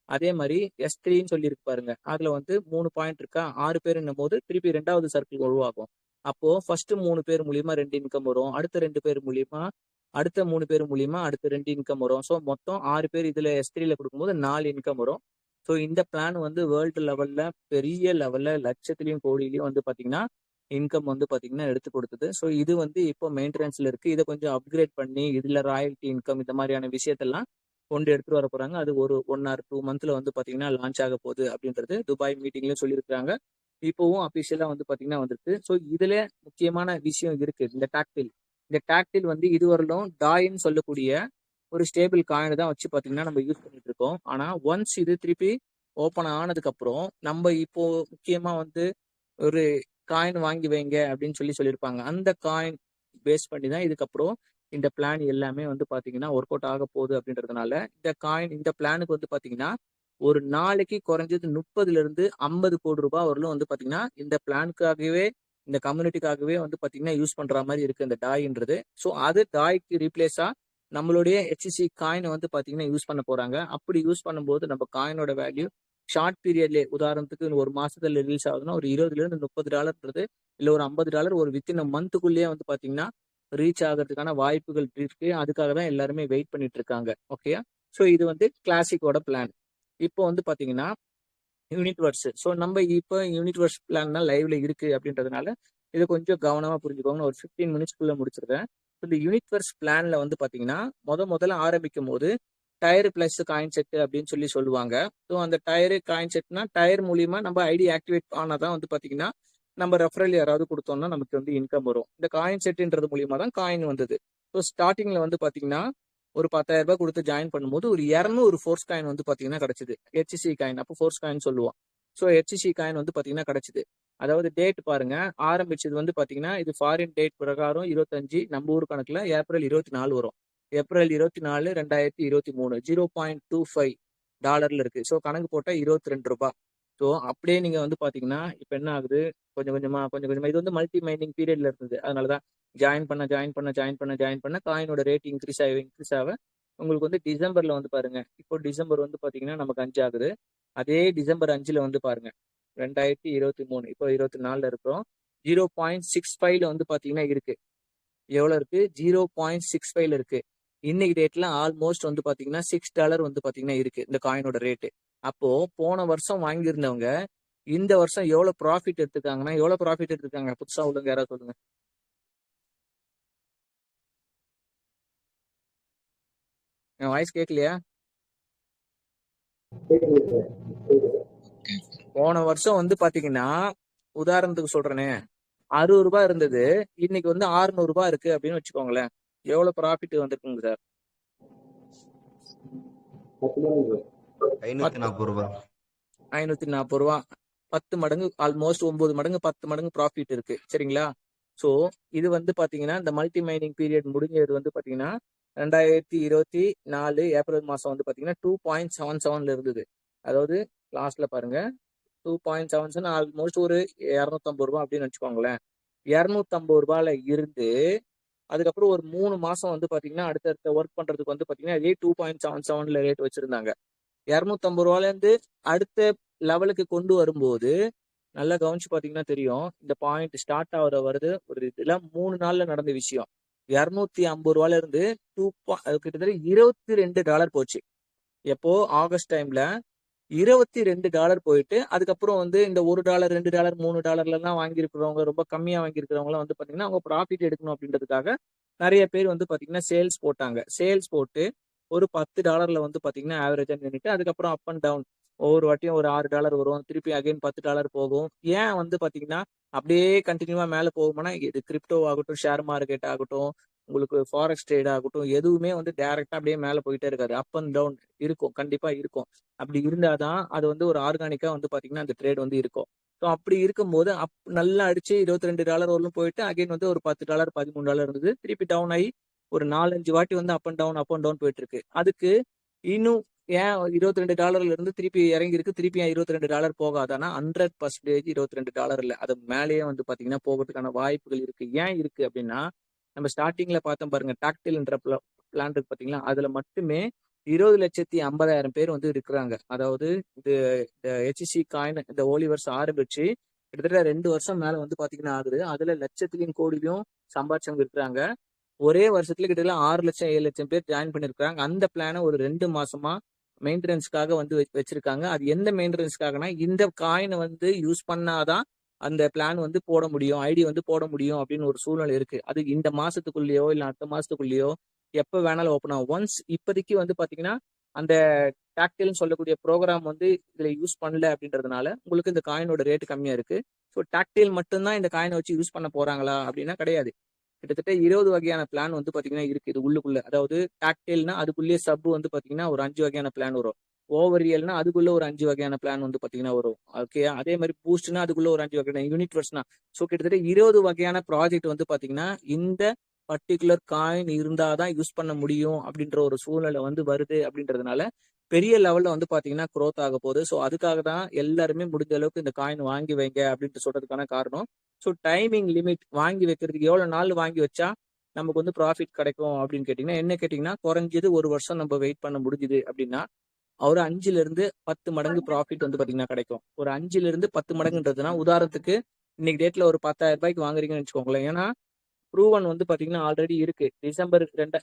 அதே மாதிரி S3ன்னு சொல்லி இருக்கு பாருங்க, அதுல வந்து 3 பாயிண்ட் இருக்கா, 6 பேருன்னும் போது திருப்பி 2வது சர்க்கிள் உருவாகும். அப்போ ஃபர்ஸ்ட் 3 பேர் மூலியமா 2 இன்கம் வரும், அடுத்த 2 பேர் மூலியமா அடுத்த 3 பேர் மூலியமா அடுத்த 2 இன்கம் வரும். ஸோ மொத்தம் 6 பேர் இதுல S3ல கொடுக்கும்போது 4 இன்கம் வரும். ஸோ இந்த பிளான் வந்து வேர்ல்டு லெவல்ல பெரிய லெவல்ல லட்சத்திலையும் கோடியிலையும் வந்து பாத்தீங்கன்னா இன்கம் வந்து பாத்தீங்கன்னா எடுத்து கொடுத்தது. ஸோ இது வந்து இப்போ மெயின்டெனன்ஸ்ல இருக்கு. இதை கொஞ்சம் அப்கிரேட் பண்ணி இதுல ராயல்டி இன்கம் இந்த மாதிரியான விஷயத்தெல்லாம் கொண்டு எடுத்துட்டு வர போறாங்க. அது ஒரு 1 or 2 மந்த்ல வந்து பாத்தீங்கன்னா லான்ச் ஆக போகுது அப்படின்றது துபாய் மீட்டிங்லயும் சொல்லியிருக்காங்க. இப்போவும் அபிஷியலா வந்து பாத்தீங்கன்னா வந்துருக்கு. ஸோ இதுல முக்கியமான விஷயம் இருக்கு. இந்த டாக்டில் வந்து இதுவரையிலும் டாயின்னு சொல்லக்கூடிய ஒரு ஸ்டேபிள் காயின் தான் வச்சு பாத்தீங்கன்னா நம்ம யூஸ் பண்ணிட்டு இருக்கோம். ஆனா ஒன்ஸ் இது திருப்பி ஓப்பன் ஆனதுக்கு அப்புறம் நம்ம இப்போ முக்கியமா வந்து ஒரு காயின் வாங்கி வைங்க அப்படின்னு சொல்லியிருப்பாங்க. அந்த காயின் பேஸ் பண்ணி தான் இதுக்கப்புறம் இந்த பிளான் எல்லாமே வந்து பாத்தீங்கன்னா ஒர்க் அவுட் ஆக போகுது அப்படின்றதுனால இந்த பிளானுக்கு வந்து பாத்தீங்கன்னா ஒரு நாளைக்கு குறைஞ்சது 30 இருந்து 50 கோடி ரூபாய் வரலும் வந்து பாத்தீங்கன்னா இந்த பிளானுக்காகவே இந்த கம்யூனிட்டிக்காகவே வந்து பாத்தீங்கன்னா யூஸ் பண்ற மாதிரி இருக்கு இந்த டாய்ன்றது. ஸோ அது டாய்க்கு ரீப்ளேஸா நம்மளுடைய HC காயினை வந்து பாத்தீங்கன்னா யூஸ் பண்ண போறாங்க. அப்படி யூஸ் பண்ணும்போது நம்ம காயினோட வேல்யூ ஷார்ட் பீரியட்லேயே, உதாரணத்துக்கு ஒரு மாசத்துல ரிலீஸ் ஆகுதுன்னா ஒரு $20 to $30 இல்ல ஒரு $50 ஒரு வித்தின் மந்த்துக்குள்ளேயே வந்து பாத்தீங்கன்னா ரீச் ஆகிறதுக்கான வாய்ப்புகள் இருக்கு. அதுக்காக தான் எல்லாருமே வெயிட் பண்ணிட்டு இருக்காங்க. ஓகேயா? ஸோ இது வந்து கிளாசிக்கோட பிளான். இப்போ வந்து பாத்தீங்கன்னா யூனிட்வர்ஸ். ஸோ நம்ம இப்போ யூனிட்வர்ஸ் பிளான் தான் லைவ்ல இருக்கு அப்படின்றதுனால இதை கொஞ்சம் கவனமா புரிஞ்சுக்கோங்க. ஒரு 15 மினிட்ஸ்க்குள்ள முடிச்சிருக்கேன். இந்த யூனிட்வர்ஸ் பிளான்ல வந்து பாத்தீங்கன்னா முதல்ல ஆரம்பிக்கும் போது டயர் பிளஸ் காயின் செட் அப்படின்னு சொல்லுவாங்க. ஸோ அந்த டயரு காயின் செட்னா டயர் மூலியமா நம்ம ஐடி ஆக்டிவேட் ஆனாதான் வந்து பாத்தீங்கன்னா நம்ம ரெஃபரல் யாராவது கொடுத்தோம்னா நமக்கு வந்து இன்கம் வரும். இந்த காயின் செட்ன்றது மூலியமா தான் காயின் வந்தது. ஸோ ஸ்டார்டிங்ல வந்து பாத்தீங்கன்னா ஒரு 10,000 ரூபாய் கொடுத்து ஜாயின் பண்ணும்போது ஒரு 200 ஃபோர்ஸ் காயின் வந்து பாத்தீங்கன்னா கிடைச்சது. HC காயின், அப்போ ஃபோர்ஸ் காயின் சொல்லுவோம். ஸோ HC காயின் வந்து பாத்தீங்கன்னா கிடைச்சது. அதாவது டேட் பாருங்க, ஆரம்பிச்சது வந்து பாத்தீங்கன்னா இது ஃபாரின் டேட் பிரகாரம் 25, நம்ம ஊர் கணக்குல ஏப்ரல் 24 வரும். ஏப்ரல் 24 2023 $0.25 இருக்கு. ஸோ கணக்கு போட்டா 22 ரூபாய். ஸோ அப்படியே நீங்க வந்து பாத்தீங்கன்னா இப்ப என்ன ஆகுது, கொஞ்சம் கொஞ்சமா இது வந்து மல்டி மைனிங் பீரியட்ல இருந்தது. அதனாலதான் ஜாயின் பண்ண காயினோட ரேட் இன்க்ரீஸ் ஆக உங்களுக்கு வந்து டிசம்பர்ல வந்து பாருங்க, இப்போ டிசம்பர் வந்து பாத்தீங்கன்னா நமக்கு 5 ஆகுது. அதே டிசம்பர் 5ல வந்து பாருங்க 2023, இப்போ 24 இருக்கிறோம். 0.65 வந்து பாத்தீங்கன்னா இருக்கு. எவ்வளவு இருக்கு? 0.65 இருக்கு. இன்னைக்கு டேட்ல ஆல்மோஸ்ட் வந்து பாத்தீங்கன்னா $6 வந்து பாத்தீங்கன்னா இருக்கு இந்த காயினோட ரேட்டு. அப்போ போன வருஷம் வாங்கியிருந்தவங்க இந்த வருஷம் எவ்வளவு ப்ராஃபிட் எடுத்துக்காங்க? புதுசா உள்ளவங்க யாராவது சொல்லுங்க. என் வாய்ஸ் கேட்கலையா? போன வருஷம் வந்து பாத்தீங்கன்னா உதாரணத்துக்கு சொல்றேனே 60 ரூபாய் இருந்தது, இன்னைக்கு வந்து 600 ரூபாய் இருக்கு அப்படின்னு வச்சுக்கோங்களேன். எவ்வளவு ப்ராஃபிட் வந்திருக்குங்க சார்? 540 ரூபாய். 540 ரூபாய். 10 மடங்கு, ஆல்மோஸ்ட் 9 மடங்கு 10 மடங்கு ப்ராஃபிட் இருக்கு. சரிங்களா? ஸோ இது வந்து பாத்தீங்கன்னா இந்த மல்டி மைனிங் பீரியட் முடிஞ்சது வந்து பாத்தீங்கன்னா 2024 ஏப்ரல் மாசம் வந்து பாத்தீங்கன்னா 2.77 இருந்தது. அதாவது லாஸ்ட்ல பாருங்க 2.77 ஆல்மோஸ்ட் ஒரு 250 ரூபாய் அப்படின்னு வச்சுக்கோங்களேன். 250 ரூபாயில இருந்து அதுக்கப்புறம் ஒரு 3 மாசம் வந்து பாத்தீங்கன்னா அடுத்தடுத்த ஒர்க் பண்றதுக்கு வந்து பாத்தீங்கன்னா அதே 2.77 ரேட் வச்சிருந்தாங்க. 250 ரூபாயில இருந்து அடுத்த லெவலுக்கு கொண்டு வரும்போது நல்லா கவனிச்சு பாத்தீங்கன்னா தெரியும், இந்த பாயிண்ட் ஸ்டார்ட் வருது ஒரு இதுல 3 நாள்ல நடந்த விஷயம். 250 ரூபாயில இருந்து கிட்டத்தட்ட $22 போச்சு. எப்போ? ஆகஸ்ட் டைம்ல $22 போயிட்டு அதுக்கப்புறம் வந்து இந்த $1, $2, $3 எல்லாம் வாங்கியிருக்கிறவங்க, ரொம்ப கம்மியா வாங்கியிருக்கிறவங்க வந்து பாத்தீங்கன்னா அவங்க ப்ராஃபிட் எடுக்கணும் அப்படின்றதுக்காக நிறைய பேர் வந்து பாத்தீங்கன்னா சேல்ஸ் போட்டாங்க. சேல்ஸ் போட்டு ஒரு $10 வந்து பாத்தீங்கன்னா ஆவரேஜா நின்றுட்டு அதுக்கப்புறம் அப் அண்ட் டவுன் ஒவ்வொரு வாட்டியும் ஒரு $6 வரும், திருப்பி அகைன் $10 போகும். ஏன் வந்து பாத்தீங்கன்னா அப்படியே கண்டினியூவா மேல போகும்னா இது கிரிப்டோ ஆகட்டும், ஷேர் மார்க்கெட் ஆகட்டும், உங்களுக்கு ஃபாரெக்ஸ் ட்ரேட் ஆகட்டும், எதுவுமே வந்து டைரக்டா அப்படியே மேல போயிட்டே இருக்காது. அப் அண்ட் டவுன் இருக்கும். கண்டிப்பா இருக்கும். அப்படி இருந்தாதான் அது வந்து ஒரு ஆர்கானிக்கா வந்து பாத்தீங்கன்னா அந்த ட்ரேட் வந்து இருக்கும். ஸோ அப்படி இருக்கும்போது நல்லா அடிச்சு $22 வரலும் போயிட்டு அகைன் வந்து ஒரு $10 $13 இருந்தது. திருப்பி டவுன் ஆகி ஒரு 4, 5 வாட்டி வந்து அப் அண்ட் டவுன் போயிட்டு இருக்கு. அதுக்கு இன்னும் ஏன் $22 இருந்து திருப்பி இறங்கி இருக்கு, திருப்பி ஏன் $22 போகாதானா 100% $22 இல்ல. அது மேலேயே வந்து பாத்தீங்கன்னா போகிறதுக்கான வாய்ப்புகள் இருக்கு. ஏன் இருக்கு அப்படின்னா, நம்ம ஸ்டார்டிங்ல பார்த்தோம் பாருங்க, டாக்டில்ன்ற பிளான் இருக்கு பாத்தீங்களா, அதுல மட்டுமே 20,50,000 பேர் வந்து இருக்கிறாங்க. அதாவது இது ஹெச்சி காயின் இந்த ஓலிவர்ஸ் ஆரம்பிச்சு கிட்டத்தட்ட 2 வருஷம் மேல வந்து பாத்தீங்கன்னா ஆகுது. அதுல லட்சத்திலையும் கோடிலையும் சம்பாதிச்சவங்க இருக்கிறாங்க. ஒரே வருஷத்துல கிட்டத்தட்ட 6 லட்சம் 7 லட்சம் பேர் ஜாயின் பண்ணிருக்காங்க. அந்த பிளான ஒரு 2 மாசமா மெயின்டெனன்ஸ்க்காக வந்து வச்சிருக்காங்க. அது எந்த மெயின்டெனன்ஸ்க்காகனா, இந்த காயினை வந்து யூஸ் பண்ணாதான் அந்த பிளான் வந்து போட முடியும், ஐடி வந்து போட முடியும் அப்படின்னு ஒரு சூழ்நிலை இருக்கு. அது இந்த மாசத்துக்குள்ளேயோ இல்ல அடுத்த மாசத்துக்குள்ளேயோ எப்ப வேணாலும் ஓப்பன் ஆகும். ஒன்ஸ் இப்போதைக்கு வந்து பாத்தீங்கன்னா அந்த டாக்டில்னு சொல்லக்கூடிய ப்ரோக்ராம் வந்து இதுல யூஸ் பண்ணல அப்படின்றதுனால உங்களுக்கு இந்த காயினோட ரேட் கம்மியா இருக்கு. ஸோ டாக்டில் மட்டும்தான் இந்த காயினை வச்சு யூஸ் பண்ண போறாங்களா அப்படின்னா கிடையாது. கிட்டத்தட்ட 20 வகையான பிளான் வந்து பாத்தீங்கன்னா இருக்கு இது உள்ளுக்குள்ள. அதாவது டாக்டெயில்னா அதுக்குள்ளேயே சப் வந்து பாத்தீங்கன்னா ஒரு 5 வகையான பிளான் வரும். ஓவரியல்னா அதுக்குள்ள ஒரு 5 வகையான பிளான் வந்து பாத்தீங்கன்னா வரும். ஓகே, அதே மாதிரி பூஸ்ட்னா அதுக்குள்ள ஒரு 5 வகையான யூனிட்வர்ஸ்னா. ஸோ கிட்டத்தட்ட 20 வகையான ப்ராஜெக்ட் வந்து பாத்தீங்கன்னா இந்த பர்டிகுலர் காயின் இருந்தாதான் யூஸ் பண்ண முடியும் அப்படின்ற ஒரு சூழ்நிலை வந்து வருது அப்படின்றதுனால பெரிய லெவல்ல வந்து பாத்தீங்கன்னா க்ரோத் ஆக போகுது. ஸோ அதுக்காக தான் எல்லாருமே முடிஞ்ச அளவுக்கு இந்த காயின் வாங்கி வைங்க அப்படின்ட்டு சொல்றதுக்கான காரணம். ஸோ டைமிங் லிமிட் வாங்கி வைக்கிறதுக்கு எவ்வளவு நாள் வாங்கி வச்சா நமக்கு வந்து ப்ராஃபிட் கிடைக்கும் அப்படின்னு கேட்டீங்கன்னா, என்ன கேட்டீங்கன்னா, குறைஞ்சது ஒரு வருஷம் நம்ம வெயிட் பண்ண முடிஞ்சுது அப்படின்னா ஒரு 5ல இருந்து 10 மடங்கு ப்ராஃபிட் வந்து பாத்தீங்கன்னா கிடைக்கும். ஒரு 5ல இருந்து 10 மடங்குன்றதுனா உதாரணத்துக்கு இன்னைக்கு டேட்ல ஒரு 10,000 வாங்குறீங்கன்னு வச்சுக்கோங்களேன். ஏன்னா ப்ரூவன் வந்து பாத்தீங்கன்னா ஆல்ரெடி இருக்கு.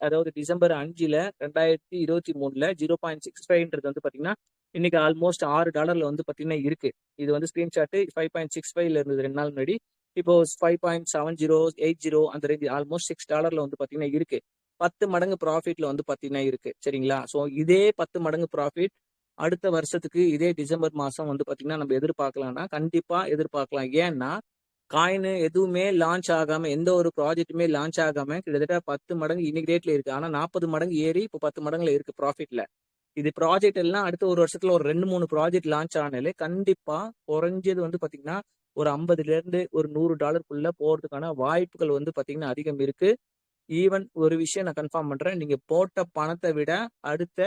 அதாவது டிசம்பர் 5ல 2023ல 0.65 வந்து பாத்தீங்கன்னா இன்னைக்கு ஆல்மோஸ்ட் $6 வந்து பாத்தீங்கன்னா இருக்கு. இது வந்து ஸ்கிரீன்ஷாட் 5.65 இருந்தது 2 நாள் முன்னாடி. இப்போ 5.70 80 அந்த ரேஞ்ச் ஆல்மோஸ்ட் $6 வந்து பாத்தீங்கன்னா இருக்கு. 10 மடங்கு ப்ராஃபிட்ல வந்து பாத்தீங்கன்னா இருக்கு. சரிங்களா? ஸோ இதே 10 மடங்கு ப்ராஃபிட் அடுத்த வருஷத்துக்கு இதே டிசம்பர் மாசம் வந்து பாத்தீங்கன்னா நம்ம எதிர்பார்க்கலாம்னா கண்டிப்பா எதிர்பார்க்கலாம். ஏன்னா காயின் எதுவுமே லான்ச் ஆகாம எந்த ஒரு ப்ராஜெக்ட்டுமே லான்ச் ஆகாம கிட்டத்தட்ட 10 மடங்கு இன்னைக்கு டேட்ல இருக்கு. ஆனா 40 மடங்கு ஏறி இப்போ 10 மடங்குல இருக்கு ப்ராஃபிட்ல. இது ப்ராஜெக்ட் எல்லாம் அடுத்த ஒரு வருஷத்துல ஒரு 2, 3 ப்ராஜெக்ட் லான்ச் ஆனாலே கண்டிப்பா குறைஞ்சது வந்து பாத்தீங்கன்னா ஒரு 50ல இருந்து ஒரு $100 போறதுக்கான வாய்ப்புகள் வந்து பாத்தீங்கன்னா அதிகம் இருக்கு. ஈவன் ஒரு விஷயம் நான் கன்ஃபார்ம் பண்றேன். நீங்க போட்ட பணத்தை விட அடுத்த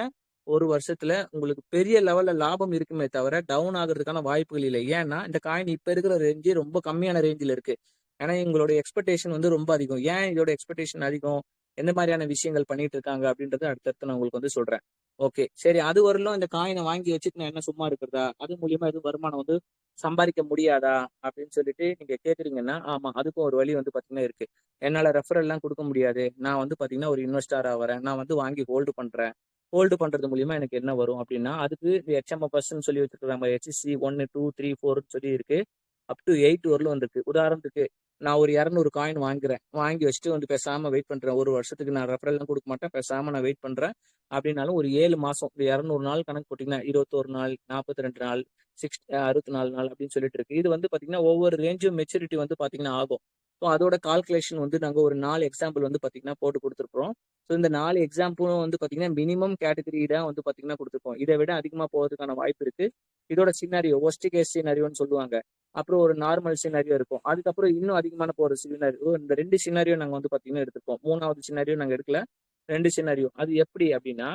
ஒரு வருஷத்துல உங்களுக்கு பெரிய லெவல்ல லாபம் இருக்குமே தவிர டவுன் ஆகுறதுக்கான வாய்ப்புகள் இல்லை. ஏன்னா இந்த காயின் இப்ப இருக்கிற ரேஞ்சு ரொம்ப கம்மியான ரேஞ்சில் இருக்கு. ஏன்னா எங்களுடைய எக்ஸ்பெக்டேஷன் வந்து ரொம்ப அதிகம். ஏன் இதோட எக்ஸ்பெக்டேஷன் அதிகம், எந்த மாதிரியான விஷயங்கள் பண்ணிட்டு இருக்காங்க அப்படின்றத அடுத்தடுத்து நான் உங்களுக்கு வந்து சொல்றேன். ஓகே, சரி. அது வரலும் இந்த காயினை வாங்கி வச்சுட்டு நான் என்ன சும்மா இருக்கிறதா, அது மூலியமா எதுவும் வருமானம் வந்து சம்பாதிக்க முடியாதா அப்படின்னு சொல்லிட்டு நீங்க கேக்குறீங்கன்னா, ஆமா, அதுக்கும் ஒரு வழி வந்து பாத்தீங்கன்னா இருக்கு. என்னால ரெஃபரல் எல்லாம் கொடுக்க முடியாது. நான் வந்து பாத்தீங்கன்னா ஒரு இன்வெஸ்டரா வரேன். நான் வந்து வாங்கி ஹோல்டு பண்றேன். ஹோல்டு பண்றது மூலியமா எனக்கு என்ன வரும் அப்படின்னா, அதுக்கு HMFS சொல்லி வச்சிருக்காங்க. HC 1, 2, 3, 4 சொல்லி இருக்கு. அப் டு 8 வரலும் வந்திருக்கு. உதாரணத்துக்கு நான் ஒரு 200 காயின் வாங்குறேன். வாங்கி வச்சுட்டு வந்து பேசாம வெயிட் பண்றேன். ஒரு வருஷத்துக்கு நான் ரெஃபரல் எல்லாம் கொடுக்க மாட்டேன். பேசாம நான் வெயிட் பண்றேன் அப்படின்னாலும் ஒரு 7 மாசம் 200 நாள் கணக்கு போட்டீங்கன்னா 21 நாள், 42 நாள், 64 நாள் அப்படின்னு சொல்லிட்டு இருக்கு. இது வந்து பாத்தீங்கன்னா ஒவ்வொரு ரேஞ்சும் மெச்சூரிட்டி வந்து பாத்தீங்கன்னா ஆகும். ஸோ அதோட கால்குலேஷன் வந்து நாங்க ஒரு 4 எக்ஸாம்பிள் வந்து பாத்தீங்கன்னா போட்டு கொடுத்துருக்கோம். ஸோ இந்த 4 எக்ஸாம்பிளும் வந்து பாத்தீங்கன்னா மினிமம் கேட்டகரி தான் வந்து பாத்தீங்கன்னா கொடுத்துருக்கோம். இதை விட அதிகமா போறதுக்கான வாய்ப்பு இருக்கு. இதோட சினாரியோ ஒஸ்ட் கேஸ் சினாரியோன்னு சொல்லுவாங்க. அப்புறம் ஒரு நார்மல் சினாரியோ இருக்கும். அதுக்கப்புறம் இன்னும் அதிகமான போற சினாரியோ, இந்த 2 சினாரியோ நாங்க வந்து பாத்தீங்கன்னா எடுத்துருக்கோம். 3வது சினாரியோ நாங்க எடுக்கல. 2 சினாரியோ. அது எப்படி அப்படின்னா,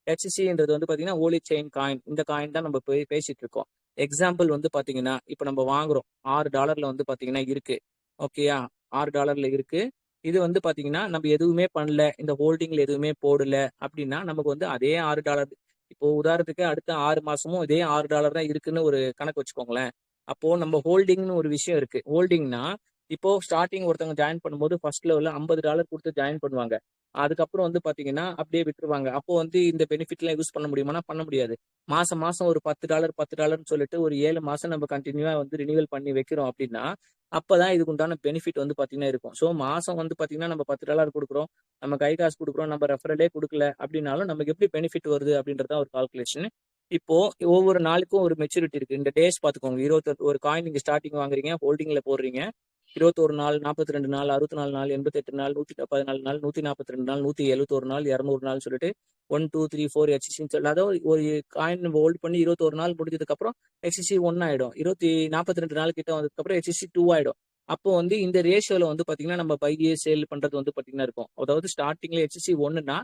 HCன்றது வந்து பாத்தீங்கன்னா ஹோலி செயின் காயின். இந்த காயின் தான் நம்ம பேசிட்டு இருக்கோம். எக்ஸாம்பிள் வந்து பாத்தீங்கன்னா இப்ப நம்ம வாங்குறோம் $6 வந்து பாத்தீங்கன்னா இருக்கு. ஓகேயா? $6 இருக்கு. இது வந்து பாத்தீங்கன்னா நம்ம எதுவுமே பண்ணல, இந்த ஹோல்டிங்ல எதுவுமே போடல அப்படின்னா நமக்கு வந்து அதே $6 இப்போ உதாரணத்துக்கு அடுத்த 6 மாசமும் இதே $6 தான் இருக்குன்னு ஒரு கணக்கு வச்சுக்கோங்களேன். அப்போ நம்ம ஹோல்டிங்னு ஒரு விஷயம் இருக்கு. ஹோல்டிங்னா இப்போ ஸ்டார்டிங் ஒருத்தவங்க ஜாயின் பண்ணும்போது ஃபர்ஸ்ட் லெவல்ல $50 கொடுத்து ஜாயின் பண்ணுவாங்க. அதுக்கப்புறம் வந்து பாத்தீங்கன்னா அப்படியே விட்டுருவாங்க. அப்போ வந்து இந்த பெனிஃபிட்லாம் யூஸ் பண்ண முடியுமானா பண்ண முடியாது. மாசம் மாசம் ஒரு $10 சொல்லிட்டு ஒரு 7 மாசம் நம்ம கண்டினியூவா வந்து ரினிவல் பண்ணி வைக்கிறோம் அப்படின்னா அப்பதான் இதுக்கு உண்டான பெனிஃபிட் வந்து பாத்தீங்கன்னா இருக்கும். ஸோ மாசம் வந்து பாத்தீங்கன்னா நம்ம $10 கொடுக்குறோம், நம்ம கை காசு கொடுக்குறோம், நம்ம ரெஃபரலே கொடுக்கல அப்படின்னாலும் நமக்கு எப்படி பெனிஃபிட் வருது அப்படின்றத ஒரு கால்குலேஷன். இப்போ ஒவ்வொரு நாளுக்கும் ஒரு மெச்சூரிட்டி இருக்கு. இந்த டேஸ் பாத்துக்கோங்க. 21 ஒரு காயின் நீங்க ஸ்டார்டிங் வாங்குறீங்க, ஹோல்டிங்ல போடுறீங்க. 21 நாள், 42 நாள், 64 நாள், 88 நாள், 114 நாள், 142 நாள், 171 நாள், 200 நாள் சொல்லிட்டு 1, 2, 3, 4 HCன்னு சொல்லி அதாவது ஒரு காயின் நம்ம ஹோல்ட் பண்ணி 21 நாள் முடிஞ்சதுக்கு அப்புறம் HCC 1 ஆயிடும். 42 நாள் கிட்ட வந்ததுக்கு அப்புறம் HCC 2 ஆயிடும். அப்போ வந்து இந்த ரேஷியோல வந்து பாத்தீங்கன்னா நம்ம பை சேல் பண்றது வந்து பாத்தீங்கன்னா இருக்கும். அதாவது ஸ்டார்டிங்ல HCC 1னா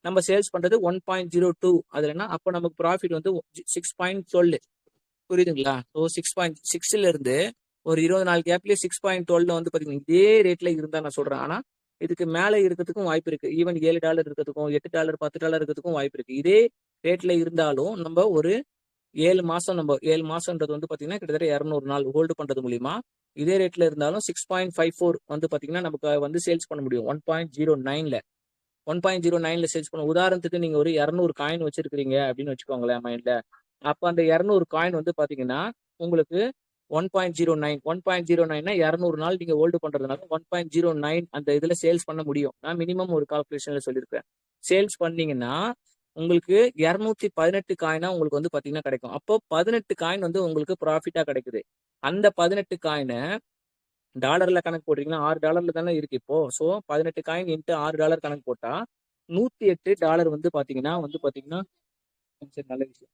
நம்ம சேல்ஸ் பண்றது 1.02 அதுலன்னா அப்போ நமக்கு ப்ராஃபிட் வந்து 6.12 புரியுதுங்களா? ஸோ 6.6ல இருந்து ஒரு 20 நாள் கேப்லயே 6.12 வந்து பாத்தீங்கன்னா இதே ரேட்ல இருந்தா நான் சொல்றேன். ஆனா இதுக்கு மேல இருக்கிறதுக்கும் வாய்ப்பு இருக்கு. ஈவன் $7 இருக்கிறதுக்கும் $8 $10 இருக்கிறதுக்கும் வாய்ப்பு இருக்கு. இதே ரேட்ல இருந்தாலும் நம்ம ஒரு 7 மாசம் நம்ம 7 மாசம்ன்றது வந்து பாத்தீங்கன்னா கிட்டத்தட்ட 200 நாள் ஹோல்டு பண்றது மூலியமா இதே ரேட்ல இருந்தாலும் 6.54 வந்து பாத்தீங்கன்னா நமக்கு வந்து சேல்ஸ் பண்ண முடியும் 1.09ல 1.09ல சேல்ஸ் பண்ண. உதாரணத்துக்கு நீங்க ஒரு 200 காயின் வச்சிருக்கீங்க அப்படின்னு வச்சுக்கோங்களேன் மைண்ட்ல. அப்ப அந்த 200 காயின் வந்து பாத்தீங்கன்னா உங்களுக்கு 1.09னா 200 நாள் நீங்க ஹோல்டு பண்றதுனால 1.09 அந்த இதுல சேல்ஸ் பண்ண முடியும். நான் மினிமம் ஒரு கால்குலேஷன்ல சொல்லியிருக்கேன். சேல்ஸ் பண்ணீங்கன்னா உங்களுக்கு 218 காயினா உங்களுக்கு வந்து பாத்தீங்கன்னா கிடைக்கும். அப்போ 18 காயின் வந்து உங்களுக்கு ப்ராஃபிட்டா கிடைக்குது. அந்த 18 காயினை டாலர்ல கணக்கு போட்டீங்கன்னா $6 தானே இருக்கு இப்போ. ஸோ 18 காயின் இன்ட்டு $6 கணக்கு போட்டா $108 வந்து பாத்தீங்கன்னா சரி, நல்ல விஷயம்.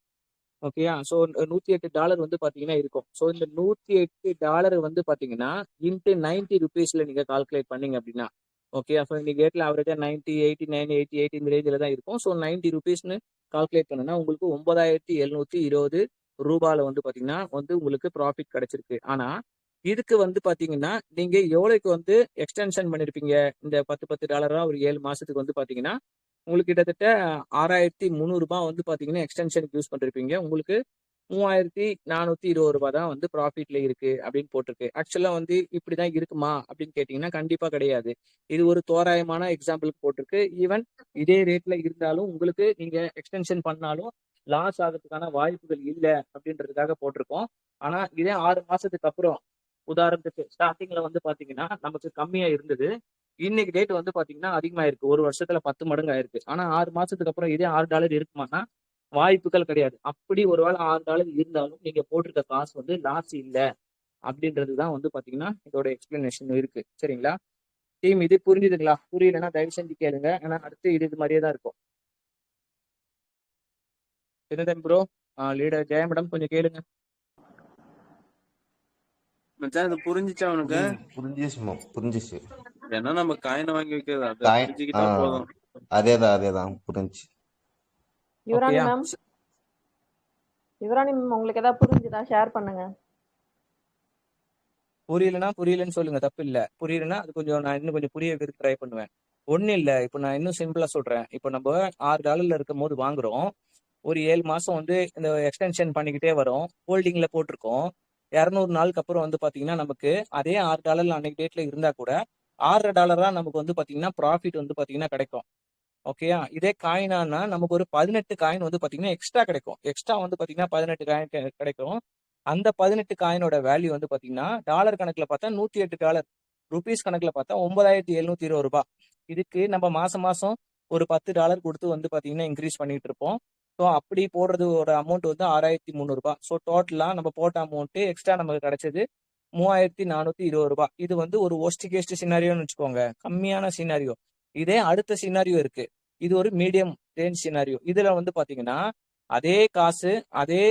ஓகேயா? ஸோ $108 வந்து பாத்தீங்கன்னா இருக்கும். ஸோ இந்த $108 வந்து பாத்தீங்கன்னா இன்ட்டு 90 ருபீஸ்ல நீங்க கால்குலேட் பண்ணீங்க அப்படின்னா ஓகே. அப்போ இன்னைக்கு ரேட்ல ஆவரேஜா 90, 89, 88 இந்த ரேஞ்சில் தான் இருக்கும். ஸோ 90 ருபீஸ்னு கால்குலேட் பண்ணனா உங்களுக்கு 9,720 ரூபாயில வந்து பாத்தீங்கன்னா வந்து உங்களுக்கு ப்ராஃபிட் கிடைச்சிருக்கு. ஆனா இதுக்கு வந்து பாத்தீங்கன்னா நீங்க எவ்வளவுக்கு வந்து எக்ஸ்டென்ஷன் பண்ணிருப்பீங்க இந்த $10 ஒரு 7 மாசத்துக்கு வந்து பாத்தீங்கன்னா உங்களுக்கு கிட்டத்தட்ட 6,300 ரூபாய் வந்து பாத்தீங்கன்னா எக்ஸ்டென்ஷனுக்கு யூஸ் பண்ணிருப்பீங்க. உங்களுக்கு 3,420 ரூபாய் தான் வந்து ப்ராஃபிட்ல இருக்கு அப்படின்னு போட்டிருக்கு. ஆக்சுவலா வந்து இப்படிதான் இருக்குமா அப்படின்னு கேட்டீங்கன்னா கண்டிப்பா கிடையாது. இது ஒரு தோராயமான எக்ஸாம்பிளுக்கு போட்டிருக்கு. ஈவன் இதே ரேட்ல இருந்தாலும் உங்களுக்கு நீங்க எக்ஸ்டென்ஷன் பண்ணாலும் லாஸ் ஆகிறதுக்கான வாய்ப்புகள் இல்லை அப்படின்றதுக்காக போட்டிருக்கோம். ஆனா இதே 6 மாசத்துக்கு அப்புறம் உதாரணத்துக்கு ஸ்டார்டிங்ல வந்து பாத்தீங்கன்னா நமக்கு கம்மியா இருந்தது. இன்னைக்கு டேட் வந்து பாத்தீங்கன்னா அதிகமா இருக்கு. ஒரு வருஷத்துல 10 மடங்கு ஆயிருக்கு. ஆனா 6 மாசத்துக்கு அப்புறம் இதே $6 இருக்குமானா வாய்ப்புகள் கிடையாது. அப்படி ஒருவேளை $6 இருந்தாலும் நீங்க போட்டிருக்க காசு வந்து லாஸ் இல்ல அப்படின்றதுதான் வந்து பாத்தீங்கன்னா இதோட எக்ஸ்பிளனேஷன் இருக்கு. சரிங்களா டீம்? இது புரிஞ்சுதுங்களா? புரியலன்னா தயவு செஞ்சு கேளுங்க. ஏன்னா அடுத்து இது மாதிரியே தான் இருக்கும். என்னதான் ப்ரோ? லீடர் ஜெய மேடம் கொஞ்சம் கேளுங்க. மச்சான் இது புரிஞ்சுச்சா உனக்கு? புரிஞ்சிச்சு. ஏன்னா நம்ம காயினை வாங்கி வைக்கிறது அதை காயின் புரிஞ்சுக்கிட்டா போதும். அதேதான் புரிஞ்சு. யுவராணி ஓகேயா? மேம், யுவராணி மேம் உங்களுக்கு ஏதாவது புரிஞ்சுதா? ஷேர் பண்ணுங்க. புரியலன்னு சொல்லுங்க, தப்பு இல்ல. புரியலன்னா அது கொஞ்சம் நான் இன்னும் கொஞ்சம் புரிய வைக்கிறதுக்கு ட்ரை பண்ணுவேன். ஒன்றும் இல்லை. இப்போ நான் இன்னும் சிம்பிளா சொல்றேன். இப்போ நம்ம $6 இருக்கும் போது வாங்குறோம். ஒரு 7 மாசம் வந்து இந்த எக்ஸ்டென்ஷன் பண்ணிக்கிட்டே வரோம். ஹோல்டிங்ல போட்டிருக்கோம். 200 நாளுக்கு அப்புறம் வந்து பாத்தீங்கன்னா நமக்கு அதே $6 அன்னைக்கு டேட்ல இருந்தா கூட $6 நமக்கு வந்து பாத்தீங்கன்னா ப்ராஃபிட் வந்து பாத்தீங்கன்னா கிடைக்கும். ஓகேயா? இதே காயினானா நமக்கு ஒரு 18 காயின் வந்து பாத்தீங்கன்னா எக்ஸ்ட்ரா கிடைக்கும். எக்ஸ்ட்ரா வந்து பாத்தீங்கன்னா 18 காயின் கிடைக்கும். அந்த 18 காயினோட வேல்யூ வந்து பாத்தீங்கன்னா டாலர் கணக்குல பார்த்தா $108, ருபீஸ் கணக்குல பார்த்தா 9,720 ரூபாய். இதுக்கு நம்ம மாசம் மாசம் ஒரு $10 கொடுத்து வந்து பாத்தீங்கன்னா இன்க்ரீஸ் பண்ணிட்டு இருப்போம். ஸோ அப்படி போடுறது ஒரு அமௌண்ட் வந்து 6,300 ரூபாய். ஸோ டோட்டலா நம்ம போட்ட அமௌண்ட் எக்ஸ்ட்ரா நமக்கு கிடைச்சது 3,420 ரூபாய். இது வந்து ஒரு ஒஸ்ட் கேஸ்ட் சினாரியோன்னு வச்சுக்கோங்க, கம்மியான சினாரியோ. இதே அடுத்த சினாரியோ இருக்கு. இது ஒரு மீடியம் ரேஞ்ச் சினாரியோ. இதுல வந்து பாத்தீங்கன்னா அதே காசு அதே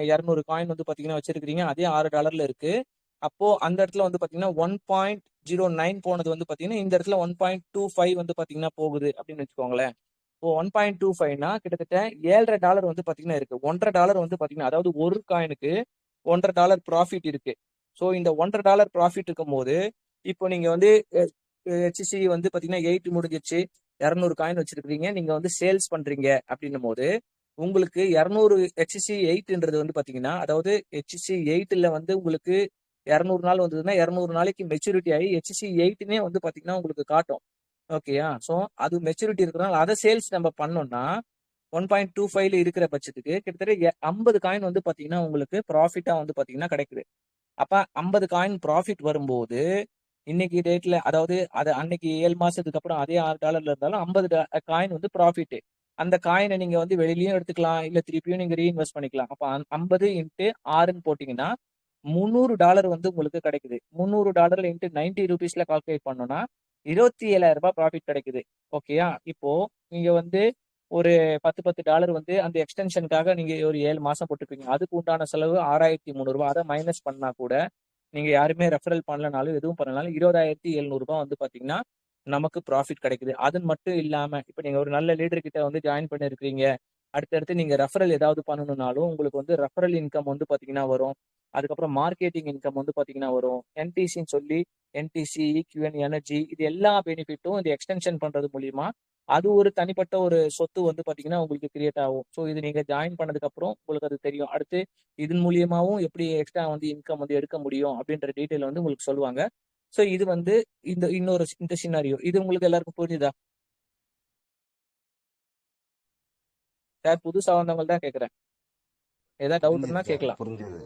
200 காயின் வந்து பாத்தீங்கன்னா வச்சிருக்கீங்க, அதே $6 இருக்கு. அப்போ அந்த இடத்துல வந்து பாத்தீங்கன்னா 1.09 போனது வந்து பாத்தீங்கன்னா இந்த இடத்துல 1.25 வந்து பாத்தீங்கன்னா போகுது அப்படின்னு வச்சுக்கோங்களேன். இப்போ 1.25னா கிட்டத்தட்ட $7.5 வந்து பாத்தீங்கன்னா இருக்கு. $1.5 வந்து பாத்தீங்கன்னா அதாவது ஒரு காயினுக்கு $1.5 ப்ராஃபிட் இருக்கு. ஸோ இந்த $1.5 ப்ராஃபிட் இருக்கும் போது இப்போ நீங்க வந்து HCC வந்து பாத்தீங்கன்னா 8 முடிஞ்சிச்சு, 200 காயின் வச்சிருக்கீங்க, நீங்க வந்து சேல்ஸ் பண்றீங்க அப்படின்னும் போது உங்களுக்கு 200 HCC 8ன்றது வந்து பாத்தீங்கன்னா அதாவது HCC 8ல வந்து உங்களுக்கு 200 நாள் வந்ததுன்னா 200 நாளைக்கு மெச்சூரிட்டி ஆகி HCC 8னே வந்து பாத்தீங்கன்னா உங்களுக்கு காட்டும். ஓகேயா? ஸோ அது மெச்சூரிட்டி இருக்கிறனால அதை சேல்ஸ் நம்ம பண்ணோம்னா 1.25ல இருக்கிற பட்சத்துக்கு கிட்டத்தட்ட 50 காயின் வந்து பாத்தீங்கன்னா உங்களுக்கு ப்ராஃபிட்டா வந்து பாத்தீங்கன்னா கிடைக்குது. அப்ப 50 காயின் ப்ராஃபிட் வரும்போது இன்னைக்கு டேட்ல அதாவது அது அன்னைக்கு 7 மாசத்துக்கு அப்புறம் அதே $6 இருந்தாலும் 50 காயின் வந்து ப்ராஃபிட். அந்த காயினை நீங்க வந்து வெளியிலயும் எடுத்துக்கலாம், இல்ல திருப்பியும் நீங்க ரீஇன்வெஸ்ட் பண்ணிக்கலாம். அப்ப 50 × 6ன்னு போட்டீங்கன்னா $300 வந்து உங்களுக்கு கிடைக்குது. $300 இன்ட்டு 90 ரூபீஸ்ல கால்குலேட் பண்ணோம்னா $27,000 ப்ராஃபிட் கிடைக்குது. ஓகேயா? இப்போ நீங்க வந்து ஒரு $10 வந்து அந்த எக்ஸ்டென்ஷனுக்காக நீங்க ஒரு 7 மாசம் போட்டுருப்பீங்க. அதுக்கு உண்டான செலவு $6,300. அதை மைனஸ் பண்ணா கூட நீங்க யாருமே ரெஃபரல் பண்ணலனாலும் எதுவும் பண்ணலனாலும் $20,700 வந்து பாத்தீங்கன்னா நமக்கு ப்ராஃபிட் கிடைக்குது. அது மட்டும் இல்லாம இப்ப நீங்க ஒரு நல்ல லீடர் கிட்ட வந்து ஜாயின் பண்ணிருக்கீங்க. அடுத்தடுத்து நீங்க ரெஃபரல் ஏதாவது பண்ணணும்னாலும் உங்களுக்கு வந்து ரெஃபரல் இன்கம் வந்து பாத்தீங்கன்னா வரும். அதுக்கப்புறம் மார்க்கெட்டிங் இன்கம் வந்து பாத்தீங்கன்னா வரும். என்டிசின்னு சொல்லி என்டிசி, ஈக்யூஎன், எனர்ஜி இது எல்லா பெனிஃபிட்டும் இந்த எக்ஸ்டென்ஷன் பண்றது மூலியமா அது ஒரு தனிப்பட்ட ஒரு சொத்து வந்து பாத்தீங்கன்னா உங்களுக்கு கிரியேட் ஆகும். ஸோ இது நீங்க ஜாயின் பண்ணதுக்கு அப்புறம் உங்களுக்கு அது தெரியும். அடுத்து இதன் மூலியமாவும் எப்படி எக்ஸ்ட்ரா வந்து இன்கம் வந்து எடுக்க முடியும் அப்படின்ற டீட்டெயில் வந்து உங்களுக்கு சொல்லுவாங்க. ஸோ இது வந்து இந்த சினாரியோ இது உங்களுக்கு எல்லாருக்கும் புரிஞ்சுதா? சார் புதுசா வந்தவங்க தான் கேட்குறேன். ஏதாவது டவுட் இருந்தா புரிஞ்சுது சார், கேட்கலாம். புரிஞ்சுது.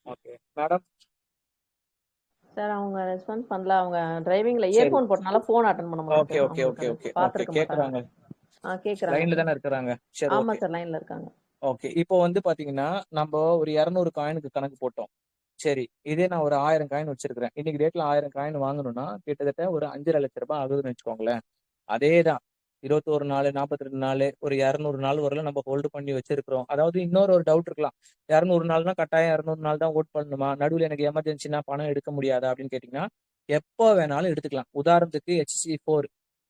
Okay madam. சார் அவங்க ரெஸ்பான்ஸ் பண்ணல. அவங்க டிரைவிங்ல சரி. இயர்போன் போட்டனால போன் அட்டன் பண்ண முடியல ஓகே சார். ஓகே அவங்களுக்கு ஓகே அது ஓகே ஓகே பார்த்துருக்க மாட்டாங்க. கேட்குறாங்க. கேட்குறாங்க லைன்ல சார். தானே இருக்கிறாங்க. சரி ஆமா ஓகே சார், லைன்ல இருக்காங்க. ஓகே. இப்போ வந்து பாத்தீங்கன்னா நம்ம ஒரு 200 காயினுக்கு கணக்கு போட்டோம். சரி இதே நான் ஒரு 1000 காயின் வச்சிருக்கிறேன். இன்னைக்கு டேட்ல 1000 காயின் வாங்கணும்னா கிட்டத்தட்ட ஒரு 5,50,000 ரூபாய் ஆகுதுன்னு வச்சுக்கோங்களேன். அதே தான் 21 நாள் 42 நாள் ஒரு 200 நாள் வரல நம்ம ஹோல்டு பண்ணி வச்சிருக்கிறோம். அதாவது இன்னொரு ஒரு டவுட் இருக்கலாம். 200 நாள்னா கட்டாயம் 200 நாள் தான் ஹோல்ட் பண்ணணுமா? நடுவில் எனக்கு எமர்ஜென்சினா பணம் எடுக்க முடியாதா அப்படின்னு கேட்டீங்கன்னா எப்போ வேணாலும் எடுத்துக்கலாம். உதாரணத்துக்கு HC4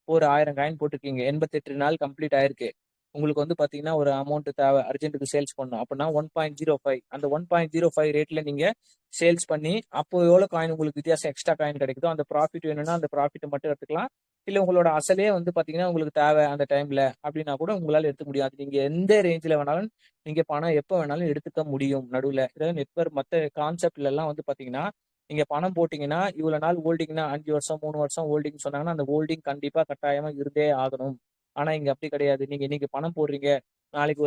ஒரு 1000 காயின் போட்டிருக்கீங்க. 88 நாள் கம்ப்ளீட் ஆயிருக்கு. உங்களுக்கு வந்து பாத்தீங்கன்னா ஒரு அமௌண்ட் தேவை அர்ஜென்ட்டுக்கு சேல்ஸ் பண்ணணும் அப்படின்னா 1.05 அந்த 1.05 ரேட்ல நீங்க சேல்ஸ் பண்ணி அப்போ எவ்வளவு காயின் உங்களுக்கு வித்தியாசம் எக்ஸ்ட்ரா காயின் கிடைக்குதோ அந்த ப்ராஃபிட் வேணும்னா அந்த ப்ராஃபிட் மட்டும் எடுத்துக்கலாம். இல்ல உங்களோட அசலே வந்து பாத்தீங்கன்னா உங்களுக்கு தேவை அந்த டைம்ல அப்படின்னா கூட உங்களால எடுத்துக்க முடியும். அது நீங்க எந்த ரேஞ்சில வேணாலும் நீங்க பணம் எப்போ வேணாலும் எடுத்துக்க முடியும். நடுவுல ஏதாவது நெட்வொர்க் மத்த கான்செப்ட்ல எல்லாம் வந்து பாத்தீங்கன்னா நீங்க பணம் போட்டீங்கன்னா இவ்வளவு நாள் ஹோல்டிங்னா 5 வருஷம் 3 வருஷம் ஹோல்டிங் சொன்னாங்கன்னா அந்த ஹோல்டிங் கண்டிப்பா கட்டாயமா இருந்தே ஆகணும். ஆனா இங்க அப்படி கிடையாது. நீங்க இன்னைக்கு பணம் போடுறீங்க. நாளைக்கு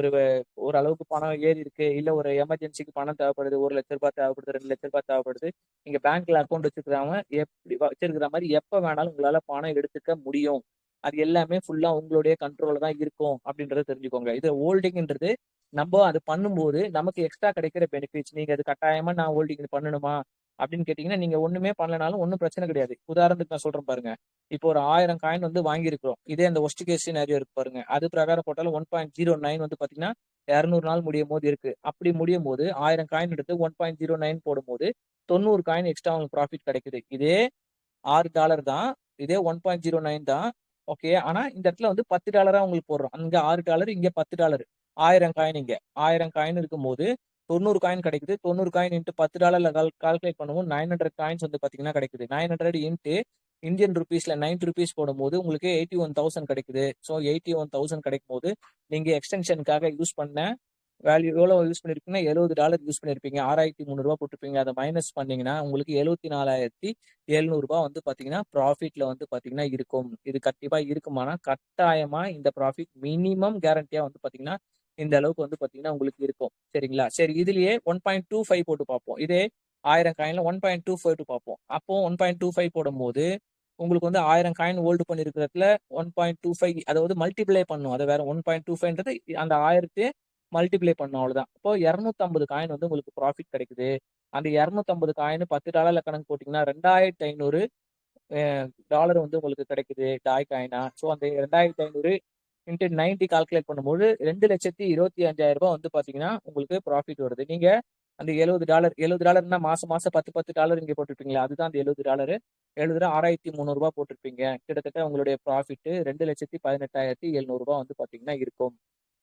ஒரு அளவுக்கு பணம் ஏறி இருக்கு. இல்ல ஒரு எமர்ஜென்சிக்கு பணம் தேவைப்படுது. ₹1,00,000 தேவைப்படுது. ₹2,00,000 தேவைப்படுது. நீங்க பேங்க்ல அக்கௌண்ட் வச்சிருக்கிறவங்க எப்படி வச்சிருக்கிற மாதிரி எப்ப வேணாலும் உங்களால பணம் எடுத்துக்க முடியும். அது எல்லாமே ஃபுல்லா உங்களுடைய கண்ட்ரோல்ல தான் இருக்கும் அப்படின்றத தெரிஞ்சுக்கோங்க. இது ஹோல்டிங்ன்றது நம்ம அது பண்ணும்போது நமக்கு எக்ஸ்ட்ரா கிடைக்கிற பெனிஃபிட்ஸ். நீங்க அது கட்டாயமா நான் ஹோல்டிங் பண்ணணுமா அப்படின்னு கேட்டீங்கன்னா நீங்க ஒண்ணுமே பண்ணலனாலும் ஒன்றும் பிரச்சனை கிடையாது. உதாரணத்துக்கு நான் சொல்றேன் பாருங்க. இப்போ ஒரு 1000 காயின் வந்து வாங்கியிருக்கிறோம். இதே அந்த ஒஸ்ட் கேஸ் சினாரியோ இருக்கு பாருங்க. அது பிரகாரம் போட்டாலும் 1.09 வந்து பாத்தீங்கன்னா 200 நாள் முடியும் போது இருக்கு. அப்படி முடியும் போது 1000 காயின் எடுத்து 1.09 போடும்போது 90 காயின் எக்ஸ்ட்ரா உங்களுக்கு ப்ராஃபிட் கிடைக்குது. இதே $6 தான். இதே 1.09 தான். ஓகே. ஆனா இந்த இடத்துல வந்து $10 உங்களுக்கு போடுறோம். அங்க $6 இங்க $10 1000 காயின் இங்க 1000 காயின் இருக்கும்போது 90 காயின் கிடைக்குது. 90 காயின் இன்ட்டு $10 கால்குலேட் பண்ணும்போது 900 காயின்ஸ் வந்து பாத்தீங்கன்னா கிடைக்குது. 900 இன்ட்டு இந்தியன் ருபீஸ்ல 90 ரூபீஸ் போடும்போது உங்களுக்கு 81,000 கிடைக்குது. ஸோ 81,000 கிடைக்கும் போது நீங்க எக்ஸ்டென்ஷனுக்காக யூஸ் பண்ண வேல்யூ எவ்வளவு யூஸ் பண்ணிருப்பீங்கன்னா $70 யூஸ் பண்ணிருப்பீங்க. $6,300 போட்டிருப்பீங்க. அதை மைனஸ் பண்ணீங்கன்னா உங்களுக்கு $74,700 வந்து பாத்தீங்கன்னா ப்ராஃபிட்ல வந்து பாத்தீங்கன்னா இருக்கும். இது கண்டிப்பா இருக்குமானா கட்டாயமா இந்த ப்ராஃபிட் மினிமம் கேரண்டியா வந்து பாத்தீங்கன்னா இந்த அளவுக்கு வந்து பாத்தீங்கன்னா உங்களுக்கு இருக்கும். சரிங்களா? சரி இதுலயே 1.25 போட்டு பார்ப்போம். இதே 1000 காயின்ல 1.25 பார்ப்போம். அப்போ 1.25 போடும்போது உங்களுக்கு வந்து 1000 காயின் ஹோல்டு பண்ணிருக்கிறதுல 1.25 அதாவது மல்டிப்ளை பண்ணும். அது வேற 1.25ன்றது அந்த 1000 மல்டிப்ளை பண்ணும் அவ்வளவுதான். இப்போ 250 காயின் வந்து உங்களுக்கு ப்ராஃபிட் கிடைக்குது. அந்த 250 காயின் $10 கணக்கு போட்டீங்கன்னா 2,500 டாலர் வந்து உங்களுக்கு கிடைக்குது டாய் காயினா. ஸோ அந்த 2,500 இன்ட்டு 90 கால்குலேட் பண்ணும்போது $2,25,000 வந்து பாத்தீங்கன்னா உங்களுக்கு ப்ராஃபிட் வருது. நீங்க அந்த $70 மாசம் மாசம் $10 இங்க போட்டிருப்பீங்களா? அதுதான் அந்த $70 எழுதுற $6,300 போட்டிருப்பீங்க. கிட்டத்தட்ட உங்களுடைய ப்ராஃபிட் $2,18,700 வந்து பாத்தீங்கன்னா இருக்கும்.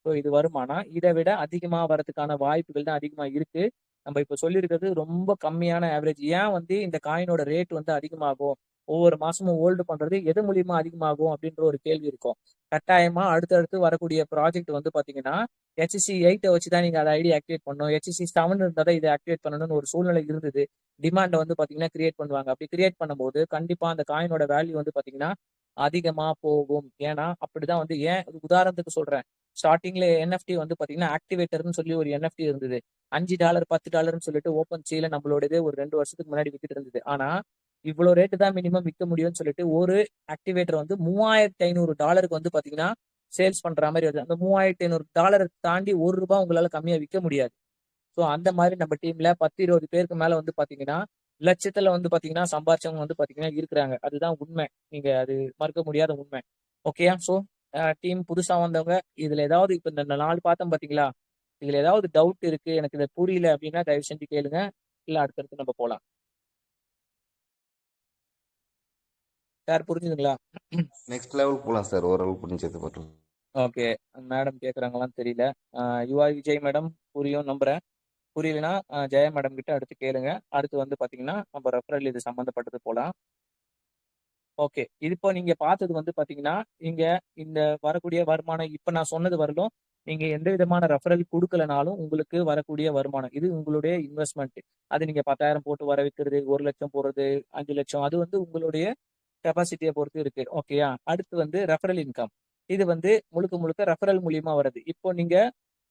ஸோ இது வருமானா இதை விட அதிகமா வரதுக்கான வாய்ப்புகள் தான் அதிகமா இருக்கு. நம்ம இப்ப சொல்லியிருக்கிறது ரொம்ப கம்மியான ஆவரேஜ். ஏன் வந்து இந்த காயினோட ரேட் வந்து அதிகமாகும்? ஒவ்வொரு மாசமும் ஹோல்டு பண்றது எது மூலியமா அதிகமாகும் அப்படின்ற ஒரு கேள்வி இருக்கும். கட்டாயமா அடுத்தடுத்து வரக்கூடிய ப்ராஜெக்ட் வந்து பாத்தீங்கன்னா HC8 வச்சுதான் நீங்க அதை ஐடி ஆக்டிவேட் பண்ணணும். HC7 இருந்தா தான் இதை ஆக்டிவேட் பண்ணணும்னு ஒரு சூழ்நிலை இருந்தது. டிமாண்ட் வந்து பாத்தீங்கன்னா கிரியேட் பண்ணுவாங்க. அப்படி கிரியேட் பண்ணும்போது கண்டிப்பா அந்த காயினோட வேல்யூ வந்து பாத்தீங்கன்னா அதிகமா போகும். ஏன்னா அப்படிதான் வந்து ஏன் உதாரணத்துக்கு சொல்றேன். ஸ்டார்டிங்ல NFT வந்து பாத்தீங்கன்னா ஆக்டிவேட்டர்னு சொல்லி ஒரு NFT இருந்தது. $5 $10 சொல்லிட்டு ஓப்பன் சீல நம்மளோடது ஒரு 2 வருஷத்துக்கு முன்னாடி வித்துட்டு இருந்தது. ஆனா இவ்வளவு ரேட்டு தான் மினிமம் விற்க முடியும்னு சொல்லிட்டு ஒரு ஆக்டிவேட்டர் வந்து $3,500 வந்து பாத்தீங்கன்னா சேல்ஸ் பண்ற மாதிரி வருது. அந்த $3,500 தாண்டி ₹1 உங்களால கம்மியா விற்க முடியாது. ஸோ அந்த மாதிரி நம்ம டீம்ல 10-20 பேருக்கு மேல வந்து பாத்தீங்கன்னா லட்சத்துல வந்து பாத்தீங்கன்னா சம்பாரிச்சவங்க வந்து பாத்தீங்கன்னா இருக்கிறாங்க. அதுதான் உண்மை. நீங்க அது மறுக்க முடியாத உண்மை. ஓகேயா? ஸோ டீம் புதுசா வந்தவங்க இதுல ஏதாவது இப்ப இந்த 4 பார்த்தோம் பாத்தீங்களா? இதுல ஏதாவது டவுட் இருக்கு, எனக்கு இதை புரியல அப்படின்னா தயவு செஞ்சு கேளுங்க. இல்ல அடுத்தடுத்து நம்ம போலாம். சார் புரிஞ்சுதுங்களா? நெக்ஸ்ட் லெவல் போகலாம் சார், ஓரளவு புரிஞ்சது மட்டும். ஓகே. மேடம் கேக்குறாங்களான்னு தெரியல. யுஆர் விஜய் மேடம் புரியும் நம்புறேன். புரியலனா ஜெயா மேடம் கிட்ட அடுத்து கேளுங்க. அடுத்து வந்து பாத்தீங்கன்னா நம்ம ரெஃபரல் இது சம்பந்தப்பட்டது போலாம். ஓகே. இது இப்போ நீங்க பார்த்தது வந்து பாத்தீங்கன்னா, இங்க இந்த வரக்கூடிய வருமானம் இப்ப நான் சொன்னது வரலும் நீங்க எந்த விதமான ரெஃபரல் குடுக்கலனாலும் உங்களுக்கு வரக்கூடிய வருமானம். இது உங்களுடைய இன்வெஸ்ட்மெண்ட். அது நீங்க 10,000 போட்டு வர வைக்கிறது, 1,00,000 போடுறது, 5,00,000 அது வந்து உங்களுடைய கெப்பாசிட்டியை பொறுத்து இருக்கு. ஓகேயா? அடுத்து வந்து ரெஃபரல் இன்கம். இது வந்து முழுக்க முழுக்க ரெஃபரல் மூலியமா வருது. இப்போ நீங்க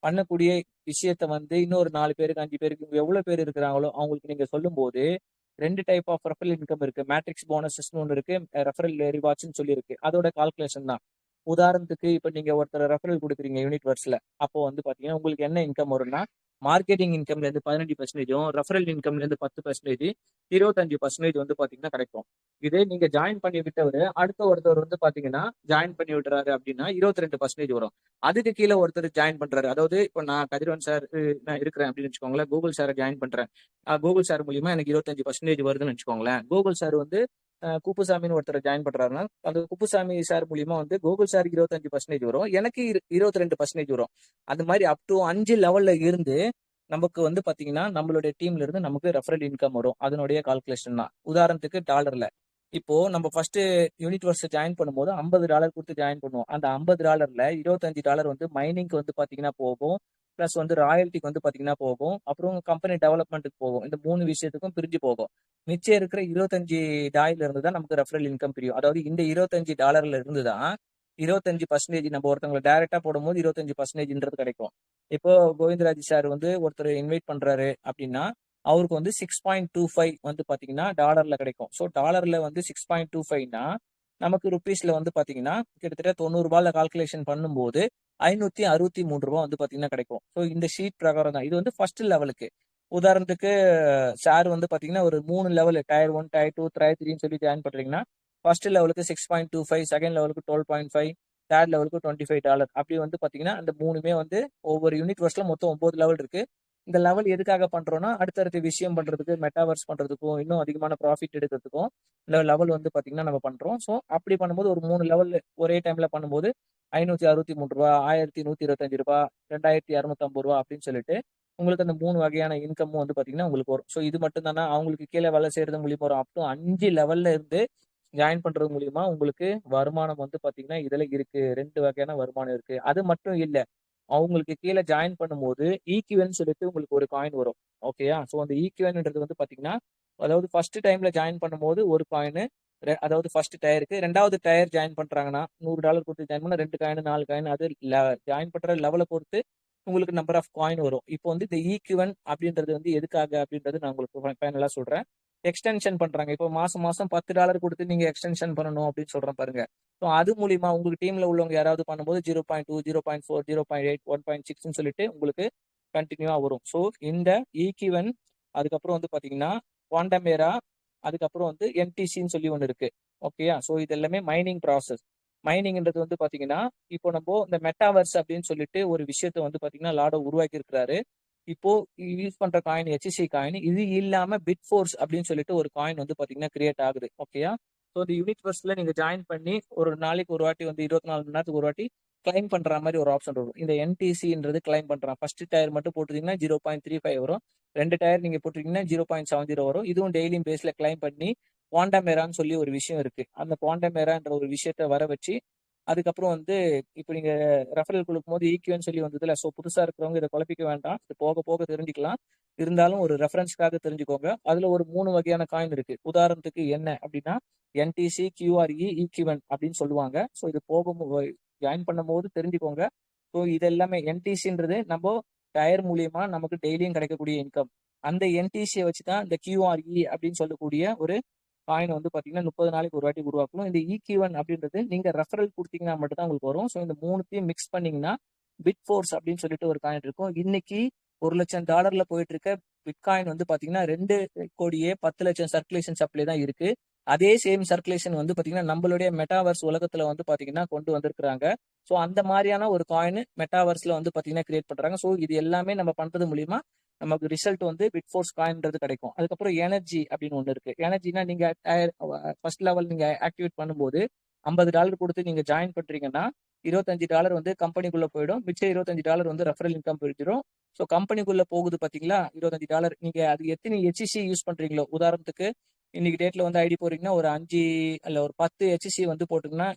பண்ணக்கூடிய விஷயத்த வந்து இன்னொரு 4 பேருக்கு 5 பேருக்கு எவ்வளவு பேர் இருக்கிறாங்களோ அவங்களுக்கு நீங்க சொல்லும்போது 2 டைப் ஆஃப் ரெஃபரல் இன்கம் இருக்கு. மேட்ரிக்ஸ் போனஸஸ்னு ஒன்று இருக்கு. ரெஃபரல் ரிவார்ட்ஸ்னு சொல்லி இருக்கு. அதோட கால்குலேஷன் தான். உதாரணத்துக்கு இப்ப நீங்க ஒருத்தர் ரெஃபரல் கொடுக்குறீங்க யூனிட் வர்ஸ்ல. அப்போ வந்து பாத்தீங்கன்னா உங்களுக்கு என்ன இன்கம் வரும்னா மார்க்கெட்டிங் இன்கம்ல இருந்து 15%, ரெஃபரல் இன்கம்ல இருந்து 10%, 25% வந்து பாத்தீங்கன்னா கிடைக்கும். இதே நீங்க ஜாயின் பண்ணி விட்டவர் அடுத்த ஒருத்தர் வந்து பாத்தீங்கன்னா ஜாயின் பண்ணி விட்டுறாரு அப்படின்னா 22% வரும். அதுக்கு கீழே ஒருத்தர் ஜாயின் பண்றாரு. அதாவது இப்போ நான் கதிரவன் சார் நான் இருக்கிறேன் அப்படின்னு வச்சுக்கோங்களேன். கூகுள் சாரை ஜாயின் பண்றேன். கூகுள் சார் மூலியமா எனக்கு 25% வருதுன்னு வச்சுக்கோங்களேன். கூகுள் சார் வந்து குப்புசாமின்னு ஒருத்தர் ஜாயின் பண்றாருன்னா அந்த குப்புசாமி சார் மூலியமா வந்து கூகுள் சார் 25% வரும், எனக்கு 22% வரும். அந்த மாதிரி அப் டு 5 லெவல்ல இருந்து நமக்கு வந்து பாத்தீங்கன்னா நம்மளுடைய டீம்ல இருந்து நமக்கு ரெஃபரல் இன்கம் வரும். அதனுடைய கால்குலேஷன் தான். உதாரணத்துக்கு டாலர்ல இப்போ நம்ம ஃபர்ஸ்ட் யூனிட் வர்ஸ் ஜாயின் பண்ணும்போது $50 கொடுத்து ஜாயின் பண்ணுவோம். அந்த $50ல $25 வந்து மைனிங்க்கு வந்து பாத்தீங்கன்னா போகும். பிளஸ் வந்து ராயல்ட்டிக்கு வந்து பாத்தீங்கன்னா போகும். அப்புறம் கம்பெனி டெவலப்மெண்ட்டுக்கு போகும். இந்த 3 விஷயத்துக்கும் பிரிஞ்சு போகும். மிச்சம் இருக்கிற $25 இருந்து தான் நமக்கு ரெஃபரல் இன்கம் பிரியும். அதாவது இந்த $25 இருந்து தான் 25% நம்ம ஒருத்தவங்களை டைரக்டா போடும்போது 25%ன்றது கிடைக்கும். இப்போ கோவிந்தராஜ் சார் வந்து ஒருத்தர் இன்வைட் பண்றாரு அப்படின்னா அவருக்கு வந்து 6.25 வந்து பாத்தீங்கன்னா டாலர்ல கிடைக்கும். ஸோ டாலர்ல வந்து 6.25னா நமக்கு ருபீஸ்ல வந்து பாத்தீங்கன்னா கிட்டத்தட்ட $90 கால்குலேஷன் பண்ணும்போது $563 வந்து பாத்தீங்கன்னா கிடைக்கும். ஸோ இந்த ஷீட் பிரகாரம் தான். இது வந்து ஃபர்ஸ்ட் லெவலுக்கு. உதாரணத்துக்கு சார் வந்து பாத்தீங்கன்னா ஒரு 3 லெவல் டயர் 1, டயர் 2, டயர் 3ன்னு சொல்லி ஜாயின் பண்றீங்கன்னா ஃபர்ஸ்ட் லெவலுக்கு 6.25, செகண்ட் லெவலுக்கு 12.5, தேர்ட் லெவலுக்கு $25. அப்படி வந்து பாத்தீங்கன்னா அந்த மூணுமே வந்து ஒவ்வொரு யூனிட் வர்ஸ்ல மொத்தம் 9 லெவல் இருக்கு. இந்த லெவல் எதுக்காக பண்றோம்னா அடுத்தடுத்த விஷயம் பண்றதுக்கு, மெட்டாவர்ஸ் பண்றதுக்கும், இன்னும் அதிகமான ப்ராஃபிட் எடுக்கிறதுக்கும் இந்த லெவல் வந்து பாத்தீங்கன்னா நம்ம பண்றோம். ஸோ அப்படி பண்ணும்போது ஒரு 3 லெவல் ஒரே டைம்ல பண்ணும்போது $563, $1,125, $2,250 அப்படின்னு சொல்லிட்டு உங்களுக்கு அந்த 3 வகையான இன்கமும் வந்து பாத்தீங்கன்னா உங்களுக்கு வரும். ஸோ இது மட்டும் தானே அவங்களுக்கு கீழே வேலை செய்யறது மூலியமா வரும். அப் டு 5 லெவல்ல இருந்து ஜாயின் பண்றது மூலியமா உங்களுக்கு வருமானம் வந்து பாத்தீங்கன்னா இதுல இருக்கு. 2 வகையான வருமானம் இருக்கு. அது மட்டும் இல்ல. அவங்களுக்கு கீழே ஜாயின் பண்ணும்போது ஈக்யூன்னு சொல்லிட்டு உங்களுக்கு ஒரு காயின் வரும். ஓகேயா? ஸோ அந்த ஈக்யூன்ன்றது வந்து பாத்தீங்கன்னா அதாவது ஃபர்ஸ்ட் டைம்ல ஜாயின் பண்ணும்போது ஒரு காயின், அதாவது ஃபர்ஸ்ட் டயருக்கு. 2வது டயர் ஜாயின் பண்றாங்கன்னா $100 கொடுத்து ஜாயின் பண்ணா 2 காயின் 4 காயின் அது ஜாயின் பண்ற லெவலை பொறுத்து உங்களுக்கு நம்பர் ஆஃப் காயின் வரும். இப்போ வந்து இந்த ஈக்யூன் அப்படின்றது வந்து எதுக்காக அப்படின்றது நான் உங்களுக்கு ஃபைனலா சொல்றேன். எக்ஸ்டென்ஷன் பண்றாங்க. இப்போ மாசம் மாசம் $10 கொடுத்து நீங்க எக்ஸ்டென்ஷன் பண்ணணும் அப்படின்னு சொல்றேன் பாருங்க. ஸோ அது மூலியமா உங்களுக்கு டீம்ல உள்ளவங்க யாராவது பண்ணும்போது 0.2, 0.4, 0.8, 1.6ன்னு சொல்லிட்டு உங்களுக்கு கண்டினியூவா வரும். ஸோ இந்த ஈக்யூன் அதுக்கப்புறம் வந்து பாத்தீங்கன்னா குவாண்டமேரா அதுக்கப்புறம் வந்து என்டிசின்னு சொல்லி ஒன்று இருக்கு. ஓகேயா? ஸோ இது எல்லாமே மைனிங் ப்ராசஸ். மைனிங்ன்றது வந்து பாத்தீங்கன்னா இப்போ நம்ம இந்த மெட்டாவர்ஸ் அப்படின்னு சொல்லிட்டு ஒரு விஷயத்த வந்து பாத்தீங்கன்னா லாடோ உருவாக்கி இருக்கிறாரு. இப்போ யூஸ் பண்ற காயின் HC காயின். இது இல்லாம பிட் ஃபோர்ஸ் அப்படின்னு சொல்லிட்டு ஒரு காயின் வந்து பாத்தீங்கன்னா கிரியேட் ஆகுது. ஓகேயா? ஸோ இந்த யூனிவர்ஸ்ல நீங்க ஜாயின் பண்ணி ஒரு நாளைக்கு ஒரு வாட்டி வந்து 24 மணி நேரத்துக்கு ஒரு வாட்டி கிளைம் பண்ற மாதிரி ஒரு ஆப்ஷன் வரும். இந்த NTCன்றது கிளைம் பண்றான். ஃபர்ஸ்ட் டயர் மட்டும் போட்டுட்டீங்கன்னா 0.35 வரும். 2 டயர் நீங்க போட்டுட்டீங்கன்னா 0.70 வரும். இதுவும் டெய்லியும் பேஸ்ல கிளைம் பண்ணி குவாண்டமேரான்னு சொல்லி ஒரு விஷயம் இருக்கு. அந்த குவாண்டமேரான்ற ஒரு விஷயத்த வர வச்சு அதுக்கப்புறம் வந்து இப்போ நீங்க ரெஃபரல் கொடுக்கும்போது ஈக்யூன்னு சொல்லி வந்ததுல. ஸோ புதுசா இருக்கிறவங்க இதை குழப்பிக்க வேண்டாம். இது போக போக தெரிஞ்சுக்கலாம். இருந்தாலும் ஒரு ரெஃபரன்ஸ்க்காக தெரிஞ்சுக்கோங்க. அதுல ஒரு 3 வகையான காயின் இருக்கு. உதாரணத்துக்கு என்ன அப்படின்னா NTC, QRE, EQ1 அப்படின்னு சொல்லுவாங்க. ஸோ இது போக ஜாயின் பண்ணும் போது தெரிஞ்சுக்கோங்க. ஸோ இது எல்லாமே NTCன்றது நம்ம டயர் மூலியமா நமக்கு டெய்லியும் கிடைக்கக்கூடிய இன்கம். அந்த NTCயை வச்சு தான் இந்த QRE அப்படின்னு சொல்லக்கூடிய ஒரு காயின் வந்து பாத்தீங்கன்னா 30 நாளைக்கு ஒரு வாட்டி உருவாக்கணும். இந்த EQ1 அப்படின்றது நீங்க ரெஃபரல் கொடுத்தீங்கன்னா மட்டும் தான் உங்களுக்கு வரும். ஸோ இந்த 3த்தையும் மிக்ஸ் பண்ணீங்கன்னா பிட் ஃபோர்ஸ் அப்படின்னு சொல்லிட்டு ஒரு காயின் இருக்கும். இன்னைக்கு $1,00,000 போயிட்டு இருக்க பிட்காயின் வந்து பாத்தீங்கன்னா 2,10,00,000 சர்க்குலேஷன் சப்ளை தான் இருக்கு. அதே சேம் சர்க்குலேஷன் வந்து பாத்தீங்கன்னா நம்மளுடைய மெட்டாவர்ஸ் உலகத்துல வந்து பாத்தீங்கன்னா கொண்டு வந்திருக்கிறாங்க. ஸோ அந்த மாதிரியான ஒரு காயின் மெட்டாவர்ஸ்ல வந்து பாத்தீங்கன்னா கிரியேட் பண்றாங்க. ஸோ இது எல்லாமே நம்ம பண்றது மூலியமா நமக்கு ரிசல்ட் வந்து பிட்ஃபோர்ஸ் காயின்றது கிடைக்கும். அதுக்கப்புறம் எனர்ஜி அப்படின்னு ஒன்று இருக்கு. எனர்ஜினா நீங்க ஃபர்ஸ்ட் லெவல் நீங்க ஆக்டிவேட் பண்ணும்போது $50 கொடுத்து நீங்க ஜாயின் பண்றீங்கன்னா $25 வந்து கம்பெனிக்குள்ள போயிடும். மிச்சம் $25 வந்து ரெஃபரல் இன்கம் போயிடும். ஸோ கம்பெனிக்குள்ள போகுது பாத்தீங்களா $25. நீங்க அது எத்தனை ஹெச்சி யூஸ் பண்றீங்களோ, உதாரணத்துக்கு இன்னைக்கு டேட்ல வந்து ஐடி போறீங்கன்னா ஒரு 5 அல்ல ஒரு 10 ஹெச்சி வந்து போட்டுங்கன்னா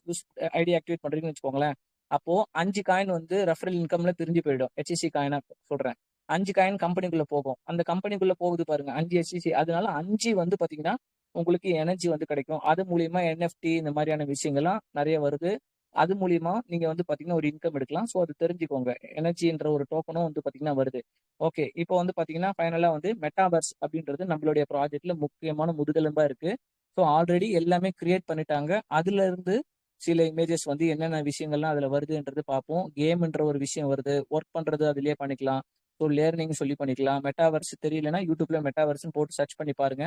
ஐடி ஆக்டிவேட் பண்றீங்கன்னு வச்சுக்கோங்களேன். அப்போ 5 காயின் வந்து ரெஃபரல் இன்கம்ல பிரிஞ்சு போயிடும். ஹெச்சி காயினா சொல்றேன். 5 காயின் கம்பெனிக்குள்ள போகும். அந்த கம்பெனிக்குள்ள போகுது பாருங்க 5 ஹெச்சி. அதனால 5 வந்து பாத்தீங்கன்னா உங்களுக்கு எனர்ஜி வந்து கிடைக்கும். அது மூலியமா என்எஃப்டி இந்த மாதிரியான விஷயங்கள்லாம் நிறைய வருது. அது மூலியமா நீங்க வந்து பாத்தீங்கன்னா ஒரு இன்கம் எடுக்கலாம். ஸோ அது தெரிஞ்சுக்கோங்க. எனர்ஜின்ற ஒரு டோக்கனும் வந்து பாத்தீங்கன்னா வருது. ஓகே, இப்போ வந்து பாத்தீங்கன்னா ஃபைனலா வந்து மெட்டாவர்ஸ் அப்படின்றது நம்மளுடைய ப்ராஜெக்ட்ல முக்கியமான முதுகெலும்பா இருக்கு. ஸோ ஆல்ரெடி எல்லாமே கிரியேட் பண்ணிட்டாங்க. அதுல இருந்து சில இமேஜஸ் வந்து என்னென்ன விஷயங்கள்லாம் அதுல வருதுன்றது பார்ப்போம். கேம்ன்ற ஒரு விஷயம் வருது. ஒர்க் பண்றது அதுலயே பண்ணிக்கலாம். ஸோ லேர்னிங் சொல்லி பண்ணிக்கலாம். மெட்டாவர்ஸ் தெரியலன்னா யூடியூப்ல மெட்டாவர்ஸ்னு போட்டு சர்ச் பண்ணி பாருங்க.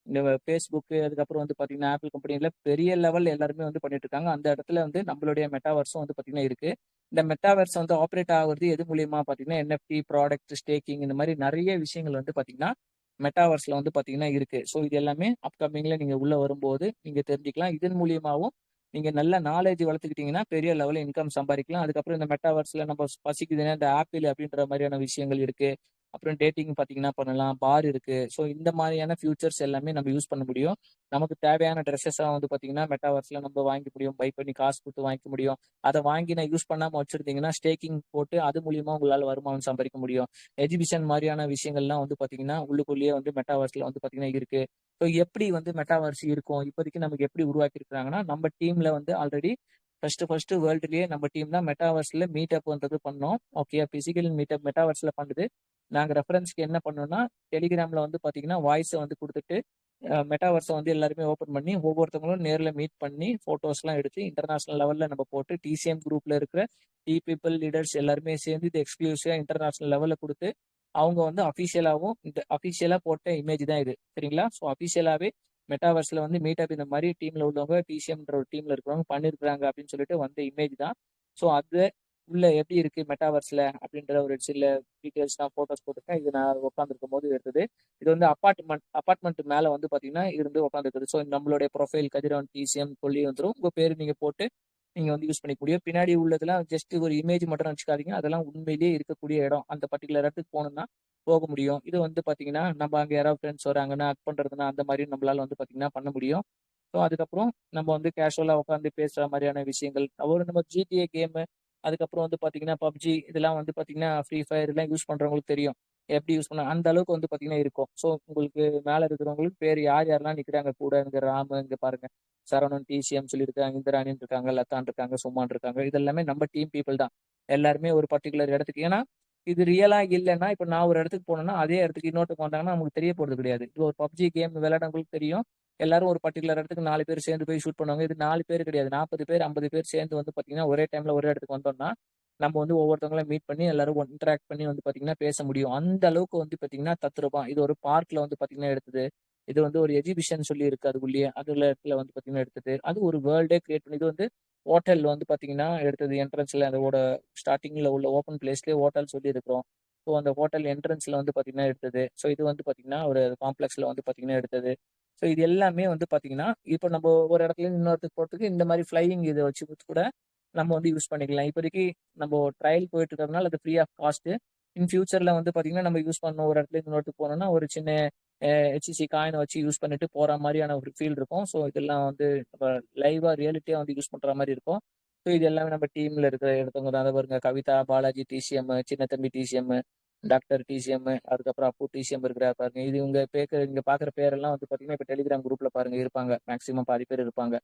இந்த ஃபேஸ்புக் அதுக்கப்புறம் வந்து பாத்தீங்கன்னா ஆப்பிள் கம்பெனில பெரிய லெவல் எல்லாருமே வந்து பண்ணிட்டு இருக்காங்க. அந்த இடத்துல வந்து நம்மளுடைய மெட்டாவர்ஸும் வந்து பாத்தீங்கன்னா இருக்கு. இந்த மெட்டாவர்ஸ் வந்து ஆப்ரேட் ஆகுறது எது மூலியமா பாத்தீங்கன்னா என்எஃப்டி ப்ராடக்ட் ஸ்டேக்கிங் இந்த மாதிரி நிறைய விஷயங்கள் வந்து பாத்தீங்கன்னா மெட்டாவர்ஸ்ல வந்து பாத்தீங்கன்னா இருக்கு. ஸோ இது எல்லாமே அப்கமிங்ல நீங்க உள்ள வரும்போது நீங்க தெரிஞ்சுக்கலாம். இதன் மூலியமாவும் நீங்க நல்ல நாலேஜ் வளர்த்துக்கிட்டீங்கன்னா பெரிய லெவலில் இன்கம் சம்பாதிக்கலாம். அதுக்கப்புறம் இந்த மெட்டாவர்ஸ்ல நம்ம பசிக்குதுன்னா இந்த ஆப்பிள் அப்படின்ற மாதிரியான விஷயங்கள் இருக்கு. அப்புறம் டேட்டிங் பார்த்தீங்கன்னா பண்ணலாம். பார் இருக்கு. ஸோ இந்த மாதிரியான ஃபியூச்சர்ஸ் எல்லாமே நம்ம யூஸ் பண்ண முடியும். நமக்கு தேவையான ட்ரெஸ்ஸஸ்லாம் வந்து பார்த்தீங்கன்னா மெட்டாவர்ஸ்ல நம்ம வாங்கிக்க முடியும். பை பண்ணி காசு கொடுத்து வாங்கிக்க முடியும். அதை வாங்கி நான் யூஸ் பண்ணாமல் வச்சிருந்தீங்கன்னா ஸ்டேக்கிங் போட்டு அது மூலியமா உங்களால் வருமானம் சம்பாதிக்க முடியும். எஜிபிஷன் மாதிரியான விஷயங்கள்லாம் வந்து பார்த்தீங்கன்னா உள்ளுக்குள்ளேயே வந்து மெட்டாவர்ஸ்ல வந்து பார்த்தீங்கன்னா இருக்கு. ஸோ எப்படி வந்து மெட்டாவர்ஸ் இருக்கும் இப்போதைக்கு நமக்கு எப்படி உருவாக்கி இருக்கிறாங்கன்னா நம்ம டீம்ல வந்து ஆல்ரெடி ஃபர்ஸ்ட் வேர்ல்டுலயே நம்ம டீம் தான் மெட்டாவர்ஸ்ல மீட் அப்ன்றது பண்ணோம். ஓகே, பிசிக்கல் மீட் அப் மெட்டாவர்ஸ்ல பண்ணுது. நாங்கள் ரெஃபரன்ஸ்க்கு என்ன பண்ணோம்னா டெலிகிராமில் வந்து பார்த்தீங்கன்னா வாய்ஸை வந்து கொடுத்துட்டு மெட்டாவர்ஸை வந்து எல்லாருமே ஓப்பன் பண்ணி ஒவ்வொருத்தவங்களும் நேரில் மீட் பண்ணி ஃபோட்டோஸ்லாம் எடுத்து இன்டர்நேஷனல் லெவலில் நம்ம போட்டு டிசிஎம் குரூப்பில் இருக்கிற பீப்புள் லீடர்ஸ் எல்லாருமே சேர்ந்து இது எக்ஸ்க்ளூசிவாக இன்டர்நேஷனல் லெவலில் கொடுத்து அவங்க வந்து அஃபிஷியலாகவும் இந்த அஃபிஷியலாக போட்ட இமேஜ் தான் இது. சரிங்களா? ஸோ அஃபிஷியலாகவே மெட்டாவர்ஸில் வந்து மீட்டப் இந்த மாதிரி டீமில் உள்ளவங்க டிசிஎம்ன்ற ஒரு டீமில் இருக்கிறவங்க பண்ணியிருக்கிறாங்க அப்படின்னு சொல்லிட்டு வந்த இமேஜ் தான். ஸோ அது உள்ள எப்படி இருக்கு மெட்டாவர்ஸ்ல அப்படின்ற ஒரு சில டீடைல்ஸ் நான் போட்டோஸ் போட்டுருக்கேன். இது நான் உட்காந்துருக்கும் போது எடுத்தது. இது வந்து அப்பார்ட்மெண்ட் மேல வந்து பாத்தீங்கன்னா இருந்து உட்காந்துருக்குது. ஸோ நம்மளுடைய ப்ரொஃபைல் கதிரவன் டிசிஎம் சொல்லி வந்துடும். உங்க பேரு நீங்க போட்டு நீங்க வந்து யூஸ் பண்ணிக்க முடியும். பின்னாடி உள்ளதெல்லாம் ஜஸ்ட் ஒரு இமேஜ் மட்டும் நினச்சிக்காதீங்க. அதெல்லாம் உண்மையிலேயே இருக்கக்கூடிய இடம். அந்த பர்டிகுலர் இடத்துக்கு போகணும்னா போக முடியும். இது வந்து பாத்தீங்கன்னா நம்ம அங்கே யாராவது ஃப்ரெண்ட்ஸ் வராங்கன்னா அக் பண்றதுன்னா அந்த மாதிரி நம்மளால வந்து பாத்தீங்கன்னா பண்ண முடியும். ஸோ அதுக்கப்புறம் நம்ம வந்து கேஷுவலா உட்காந்து பேசுற மாதிரியான விஷயங்கள் ஒரு நம்ம ஜிடிஏ கேம் அதுக்கப்புறம் வந்து பாத்தீங்கன்னா பப்ஜி இதெல்லாம் வந்து பாத்தீங்கன்னா ஃப்ரீ ஃபயர் எல்லாம் யூஸ் பண்றவங்களுக்கு தெரியும் எப்படி யூஸ் பண்ண அந்த அளவுக்கு வந்து பாத்தீங்கன்னா இருக்கும். ஸோ உங்களுக்கு மேல இருக்கிறவங்களுக்கு பேர் யார் யாரெல்லாம் நிக்கிறாங்க கூட இங்க ராமு இங்க பாருங்க சரவணன் டிசிஎம் சொல்லியிருக்காங்க, இந்திராணின்னு இருக்காங்க, லதான் இருக்காங்க, சுமான் இருக்காங்க. இது எல்லாமே நம்ம டீம் பீப்புள் தான். எல்லாருமே ஒரு பர்டிகுலர் இடத்துக்கு ஏன்னா இது ரியலா இல்லைன்னா இப்ப நான் ஒரு இடத்துக்கு போனேன்னா அதே இடத்துக்கு இன்னொருத்தருக்கு வந்தாங்கன்னா நமக்கு தெரிய போறது கிடையாது. இது ஒரு பப்ஜி கேம் விளையாடவங்களுக்கு தெரியும். எல்லாரும் ஒரு பர்டிகுலர் இடத்துக்கு 4 பேர் சேர்ந்து போய் ஷூட் பண்ணுவாங்க. இது 4 பேர் கிடையாது, 40 பேர் 50 பேர் சேர்ந்து வந்து பாத்தீங்கன்னா ஒரே டைம்ல ஒரே இடத்துக்கு வந்தோம்னா நம்ம வந்து ஒவ்வொருத்தவங்கள மீட் பண்ணி எல்லாரும் இன்டராக்ட் பண்ணி வந்து பாத்தீங்கன்னா பேச முடியும். அந்த அளவுக்கு வந்து பாத்தீங்கன்னா தத்ரூபம். இது ஒரு பார்க்ல வந்து பாத்தீங்கன்னா எடுத்தது. இது வந்து ஒரு எஜிபிஷன் சொல்லி இருக்கு அதுக்குள்ளேயே. அதுல இடத்துல வந்து பாத்தீங்கன்னா எடுத்தது. அது ஒரு வேர்ல்டே கிரியேட் பண்ணி இது வந்து ஹோட்டல் வந்து பாத்தீங்கன்னா எடுத்தது. என்ட்ரன்ஸ்ல அதோட ஸ்டார்டிங்ல உள்ள ஓப்பன் பிளேஸ்லேயே ஹோட்டல் சொல்லி இருக்கிறோம். ஸோ அந்த ஹோட்டல் என்ட்ரன்ஸ்ல வந்து பாத்தீங்கன்னா எடுத்தது. ஸோ இது வந்து பாத்தீங்கன்னா ஒரு காம்ப்ளெக்ஸ்ல வந்து பாத்தீங்கன்னா எடுத்தது. ஸோ இது எல்லாமே வந்து பாத்தீங்கன்னா இப்போ நம்ம ஒரு இடத்துல இருந்து இன்னொருத்துக்கு போறதுக்கு இந்த மாதிரி ஃபிளையிங் இதை வச்சு கூட நம்ம வந்து யூஸ் பண்ணிக்கலாம். இப்போதைக்கு நம்ம ட்ரையல் போயிட்டு இருக்கிறதுனால அது ஃப்ரீ ஆஃப் காஸ்ட். இன் ஃபியூச்சர்ல வந்து பாத்தீங்கன்னா நம்ம யூஸ் பண்ணணும் ஒரு இடத்துல இன்னொருத்துக்கு போனோம்னா ஒரு சின்ன ஹெச்சி காயினை வச்சு யூஸ் பண்ணிட்டு போற மாதிரியான ஒரு ஃபீல் இருக்கும். ஸோ இதெல்லாம் வந்து நம்ம லைவா ரியாலிட்டியா வந்து யூஸ் பண்ற மாதிரி இருக்கும். ஸோ இது எல்லாமே நம்ம டீம்ல இருக்கிற எடுத்தவங்க தான். அதை பாருங்க கவிதா, பாலாஜி டிசிஎம், சின்ன தம்பி டிசிஎம், டாக்டர் டிசிஎம், அதுக்கப்புறம் அப்பு டிசிஎம் இருக்கிறா பாருங்க. இது இங்க பாக்குற பேரெல்லாம் வந்து பாத்தீங்கன்னா இப்ப டெலிகிராம் குரூப்ல பாருங்க இருப்பாங்க. மேக்சிமம் பாதி பேர் இருப்பாங்க.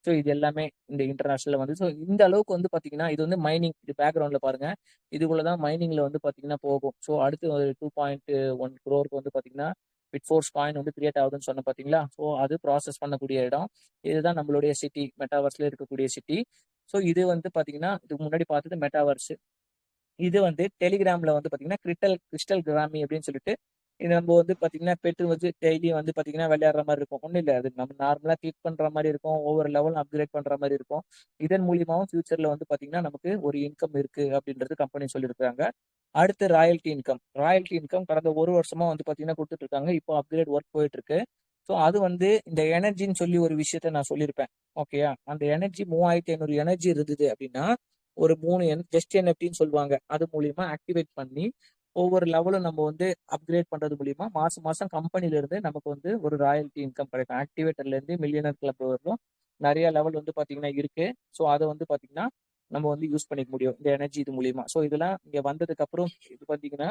ஸோ இது எல்லாமே இந்த இன்டர்நேஷனல்ல வந்து ஸோ இந்த அளவுக்கு வந்து பாத்தீங்கன்னா இது வந்து மைனிங் இது பேக்ரவுண்ட்ல பாருங்க. இதுக்குள்ளதான் மைனிங்ல வந்து பாத்தீங்கன்னா போகும். ஸோ அடுத்து ஒரு 2.1 crore வந்து பாத்தீங்கன்னா பிட்ஃபோர்ஸ் காயின் வந்து கிரியேட் ஆகுதுன்னு சொன்ன பாத்தீங்களா? ஸோ அது ப்ராசஸ் பண்ணக்கூடிய இடம். இதுதான் நம்மளுடைய சிட்டி மெட்டாவர்ஸ்ல இருக்கக்கூடிய சிட்டி. ஸோ இது வந்து பாத்தீங்கன்னா இதுக்கு முன்னாடி பார்த்தது மெட்டாவர்ஸ். இது வந்து டெலிகிராம்ல வந்து பாத்தீங்கன்னா கிறிஸ்டல் கிராமி அப்படின்னு சொல்லிட்டு இது நம்ம வந்து பாத்தீங்கன்னா பெற்று வச்சு டெய்லி வந்து பாத்தீங்கன்னா விளையாடுற மாதிரி இருக்கும். ஒன்றும் இல்லை, அது நம்ம நார்மலா கிளிக் பண்ற மாதிரி இருக்கும், ஒவ்வொரு லெவல் அப்கிரேட் பண்ற மாதிரி இருக்கும். இதன் மூலியமாவும் ஃபியூச்சர்ல வந்து பாத்தீங்கன்னா நமக்கு ஒரு இன்கம் இருக்கு அப்படின்றது கம்பெனி சொல்லியிருக்காங்க. அடுத்து ராயல்டி இன்கம் கடந்த ஒரு வருஷமா வந்து பாத்தீங்கன்னா கொடுத்துட்டு இருக்காங்க. இப்போ அப்கிரேட் ஒர்க் போயிட்டு இருக்கு. ஸோ அது வந்து இந்த எனர்ஜின்னு சொல்லி ஒரு விஷயத்த நான் சொல்லியிருப்பேன். ஓகேயா, அந்த எனர்ஜி 3500 எனர்ஜி இருந்தது அப்படின்னா ஒரு 3 ஜஸ்ட் என்எஃப்டின்னு சொல்லுவாங்க, அது மூலியமா ஆக்டிவேட் பண்ணி ஒவ்வொரு லெவலும் நம்ம வந்து அப்கிரேட் பண்றது மூலியமா மாசம் மாசம் கம்பெனில இருந்து நமக்கு வந்து ஒரு ராயல்டி இன்கம் கிடைக்கும். ஆக்டிவேட்டர்ல இருந்து மில்லியனர் கிளப் வரலும் நிறைய லெவல் வந்து பாத்தீங்கன்னா இருக்கு. ஸோ அதை வந்து பாத்தீங்கன்னா நம்ம வந்து யூஸ் பண்ணிக்க முடியும் இந்த எனர்ஜி இது மூலியமா. ஸோ இதெல்லாம் இங்க வந்ததுக்கு அப்புறம் இது பாத்தீங்கன்னா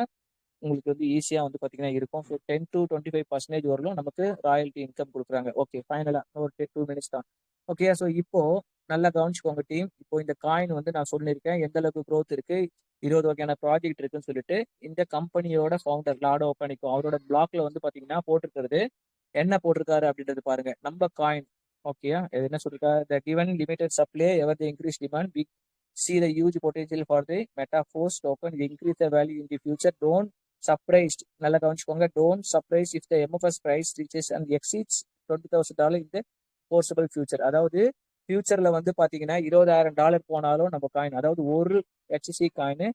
உங்களுக்கு வந்து ஈஸியா வந்து பாத்தீங்கன்னா இருக்கும். ஸோ 10 to 25% வரலும் நமக்கு ராயல்டி இன்கம் கொடுக்குறாங்க. ஓகே, ஃபைனலா ஒரு 2 மினிட்ஸ் தான். ஓகே, ஸோ இப்போ நல்லா கவனிச்சுக்கோங்க டீம். இப்போ இந்த காயின் வந்து நான் சொல்லியிருக்கேன் எந்த அளவுக்கு growth இருக்கு, 20 வகையான ப்ராஜெக்ட் இருக்குன்னு சொல்லிட்டு. இந்த கம்பெனியோட ஃபவுண்டர் லாடோ ஒக்கானிக்கோ அவரோட பிளாக்ல வந்து பாத்தீங்கன்னா போட்டிருக்கிறது என்ன போட்டிருக்காரு அப்படின்றது பாருங்க. நம்ம காயின் ஓகேயா, என்ன சொல்லிருக்காரு, the given limited supply ever the increase demand we see the huge potential for the MetaForce token will increase the value in the future. Don't surprised, நல்லா கவனிச்சுக்கோங்க, don't surprise if the MFS price reaches and exceeds $20,000 in the foreseeable future. அதாவது ஃபியூச்சர்ல வந்து பாத்தீங்கன்னா $20,000 போனாலும் நம்ம coin, அதாவது ஒரு HC காயின்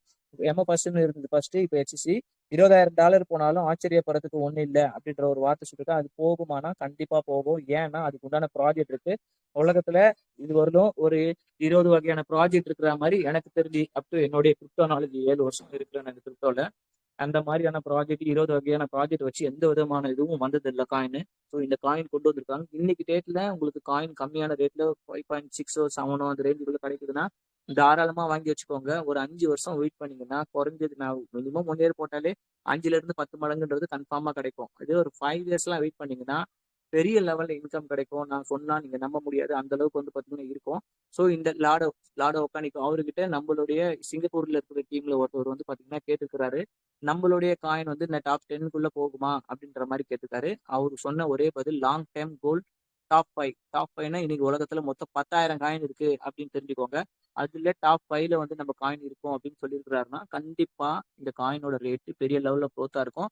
MFSன்னு இருந்தது ஃபர்ஸ்ட், இப்போ HC $20,000 போனாலும் ஆச்சரியப்படுறதுக்கு ஒன்றும் இல்லை அப்படின்ற ஒரு வார்த்தை சொல்லிட்டு அது போகுமானா கண்டிப்பா போகும். ஏன்னா அதுக்கு உண்டான ப்ராஜெக்ட் இருக்கு உலகத்துல. இது வரலும் ஒரு 20 வகையான ப்ராஜெக்ட் இருக்கிற மாதிரி எனக்கு தெரிஞ்சு என்னுடைய கிரிப்டோ நாலேஜ் 7 வருஷம் இருக்கிறேன் எனக்கு கிரிப்டோல. அந்த மாதிரியான ப்ராஜெக்ட் 20 வகையான ப்ராஜெக்ட் வச்சு எந்த விதமான இதுவும் வந்தது இல்லை காயின். ஸோ இந்த காயின் கொண்டு வந்திருக்காங்க. இன்னைக்கு டேட்ல உங்களுக்கு காயின் கம்மியான ரேட்ல 5.6 7 அந்த ரேஞ்சுக்குள்ள கிடைக்குதுன்னா தாராளமா வாங்கி வச்சுக்கோங்க. ஒரு 5 வருஷம் வெயிட் பண்ணீங்கன்னா குறைஞ்சது நான் மினிமம் 1 இயர் போட்டாலே 5ல இருந்து 10 மடங்குன்றது கன்ஃபார்மா கிடைக்கும். இதே ஒரு 5 இயர்ஸ்லாம் வெயிட் பண்ணீங்கன்னா பெரிய லெவல்ல இன்கம் கிடைக்கும். நான் சொன்னா நீங்க நம்ப முடியாது, அந்த அளவுக்கு வந்து பாத்தீங்கன்னா இருக்கும். ஸோ இந்த லாடோ ஒக்கானிக்கோ அவர்கிட்ட நம்மளுடைய சிங்கப்பூர்ல இருக்கிற டீம்ல ஒருத்தர் வந்து பாத்தீங்கன்னா கேட்டுக்கிறாரு, நம்மளுடைய காயின் வந்து இந்த டாப் 10க்குள்ள போகுமா அப்படின்ற மாதிரி கேட்டுக்காரு. அவரு சொன்ன ஒரே பதில் லாங் டைம் கோல் டாப் 5னா இன்னைக்கு உலகத்துல மொத்தம் 10,000 காயின் இருக்கு அப்படின்னு தெரிஞ்சுக்கோங்க. அதுல டாப் 5ல வந்து நம்ம காயின் இருக்கும் அப்படின்னு சொல்லியிருக்கிறாருன்னா கண்டிப்பா இந்த காயினோட ரேட்டு பெரிய லெவல்ல க்ரோத்தா இருக்கும்.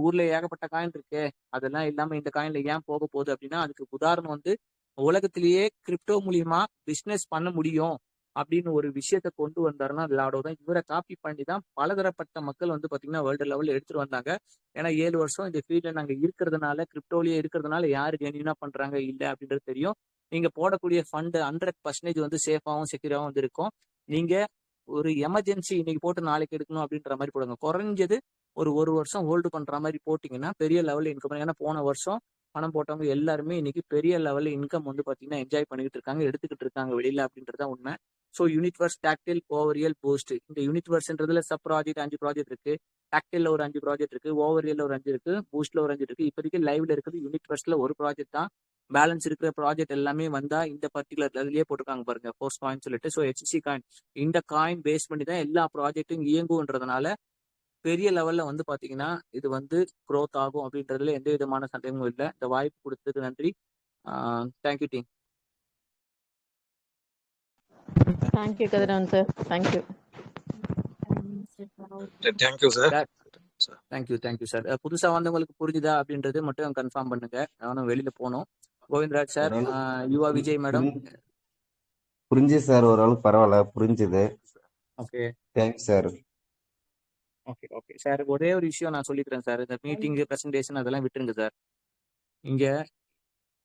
ஊர்ல ஏகப்பட்ட காயின் இருக்கு, அதெல்லாம் இல்லாம இந்த காயின்ல ஏன் போக போகுது அப்படின்னா அதுக்கு உதாரணம் வந்து உலகத்திலேயே கிரிப்டோ மூலியமா பிசினஸ் பண்ண முடியும் அப்படின்னு ஒரு விஷயத்த கொண்டு வந்தாருன்னா லாடோ தான். இவரை காப்பி பண்ணி தான் பலதரப்பட்ட மக்கள் வந்து பாத்தீங்கன்னா வேர்ல்டு லெவல்ல எடுத்துட்டு வந்தாங்க. ஏன்னா 7 வருஷம் இந்த ஃபீல்ட்ல நாங்க இருக்கிறதுனால, கிரிப்டோலயே இருக்கிறதுனால யாரு ஜென்யூனா பண்றாங்க இல்ல அப்படின்றது தெரியும். நீங்க போடக்கூடிய ஃபண்ட் 100% வந்து சேஃபாவும் செக்யூராவும் வந்து இருக்கும். நீங்க ஒரு எமர்ஜென்சி இன்னைக்கு போட்டு நாளைக்கு எடுக்கணும் அப்படின்ற மாதிரி போடுங்க. குறைஞ்சது ஒரு வருஷம் ஹோல்டு பண்ற மாதிரி போட்டீங்கன்னா பெரிய லெவல்ல இன்கம். ஏன்னா போன வருஷம் பணம் போட்டவங்க எல்லாருமே இன்னைக்கு பெரிய லெவல்ல இன்கம் வந்து பாத்தீங்கன்னா என்ஜாய் பண்ணிட்டு இருக்காங்க, எடுத்துக்கிட்டு இருக்காங்க வெளியில அப்படின்றத உண்மை. ஸோ யூனிட்வர்ஸ், டாக்டில், ஓவரியல், பூஸ்ட். இந்த யூனிட்வர்ஸ்ன்றதுல சப் ப்ராஜெக்ட் 5 ப்ராஜெக்ட் இருக்கு, டாக்டில்ல ஒரு 5 ப்ராஜெக்ட் இருக்கு, ஓவரியல்ல ஒரு 5 இருக்கு, பூஸ்ட்ல ஒரு 5 இருக்கு. இப்போதைக்கு லைவ்ல இருக்குது யூனிட்வர்ஸ்ல ஒரு ப்ராஜெக்ட் தான். பேலன்ஸ் இருக்கிற ப்ராஜெக்ட் எல்லாமே வந்தா இந்த பர்டிகுலர் இதுலயே போட்டிருக்காங்க பாருங்க, ஃபோர்ஸ் காயின் சொல்லிட்டு. ஸோ HC காயின், இந்த காயின் பேஸ் பண்ணி தான் எல்லா ப்ராஜெக்டும் இயங்குன்றதுனால பெரிய லெவல்ல வந்து பாத்தீங்கன்னா இது வந்து க்ரோத் ஆகும் அப்படின்றதுல எந்த விதமான சந்தேகமும் இல்லை. இந்த வாய்ப்பு கொடுத்ததுக்கு நன்றி. Thank you team. Thank you Kathiravan sir, thank you. Thank you sir. Thank you sir. புதுசா வந்தவங்களுக்கு புரிஞ்சுதா அப்படின்றது மட்டும் கன்ஃபார்ம் பண்ணுங்க. நானும் வெளியில போனோம். கோவிந்தராஜ் சார், யுவா விஜய் மேடம். புரிஞ்சு சார், ஓரளவுக்கு பரவாயில்ல, புரிஞ்சுது. Okay thanks sir. Okay sir, ஒரே ஒரு விஷயம் நான் சொல்லிக்கிறேன் சார். இந்த மீட்டிங் பிரசன்டேஷன் அதெல்லாம் விட்டுருங்க சார். இங்க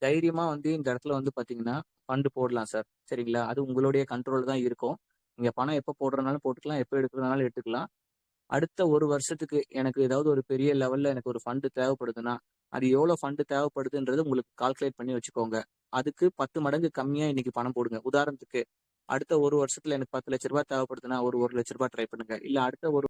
தைரியமா வந்து இந்த இடத்துல வந்து பாத்தீங்கன்னா ஃபண்ட் போடலாம் சார், சரிங்களா? அது உங்களுடைய கண்ட்ரோல் தான் இருக்கும். நீங்க பணம் எப்போ போடுறதுனாலும் போட்டுக்கலாம், எப்போ எடுக்கிறதுனாலும் எடுத்துக்கலாம். அடுத்த ஒரு வருஷத்துக்கு எனக்கு ஏதாவது ஒரு பெரிய லெவல்ல எனக்கு ஒரு ஃபண்டு தேவைப்படுதுன்னா அது எவ்வளவு ஃபண்டு தேவைப்படுதுன்றது உங்களுக்கு கால்குலேட் பண்ணி வச்சுக்கோங்க. அதுக்கு 10 மடங்கு கம்மியா இன்னைக்கு பணம் போடுங்க. உதாரணத்துக்கு அடுத்த ஒரு வருஷத்துல எனக்கு 10 லட்ச ரூபாய் தேவைப்படுதுன்னா ஒரு லட்ச ரூபாய் ட்ரை பண்ணுங்க. இல்ல அடுத்த ஒரு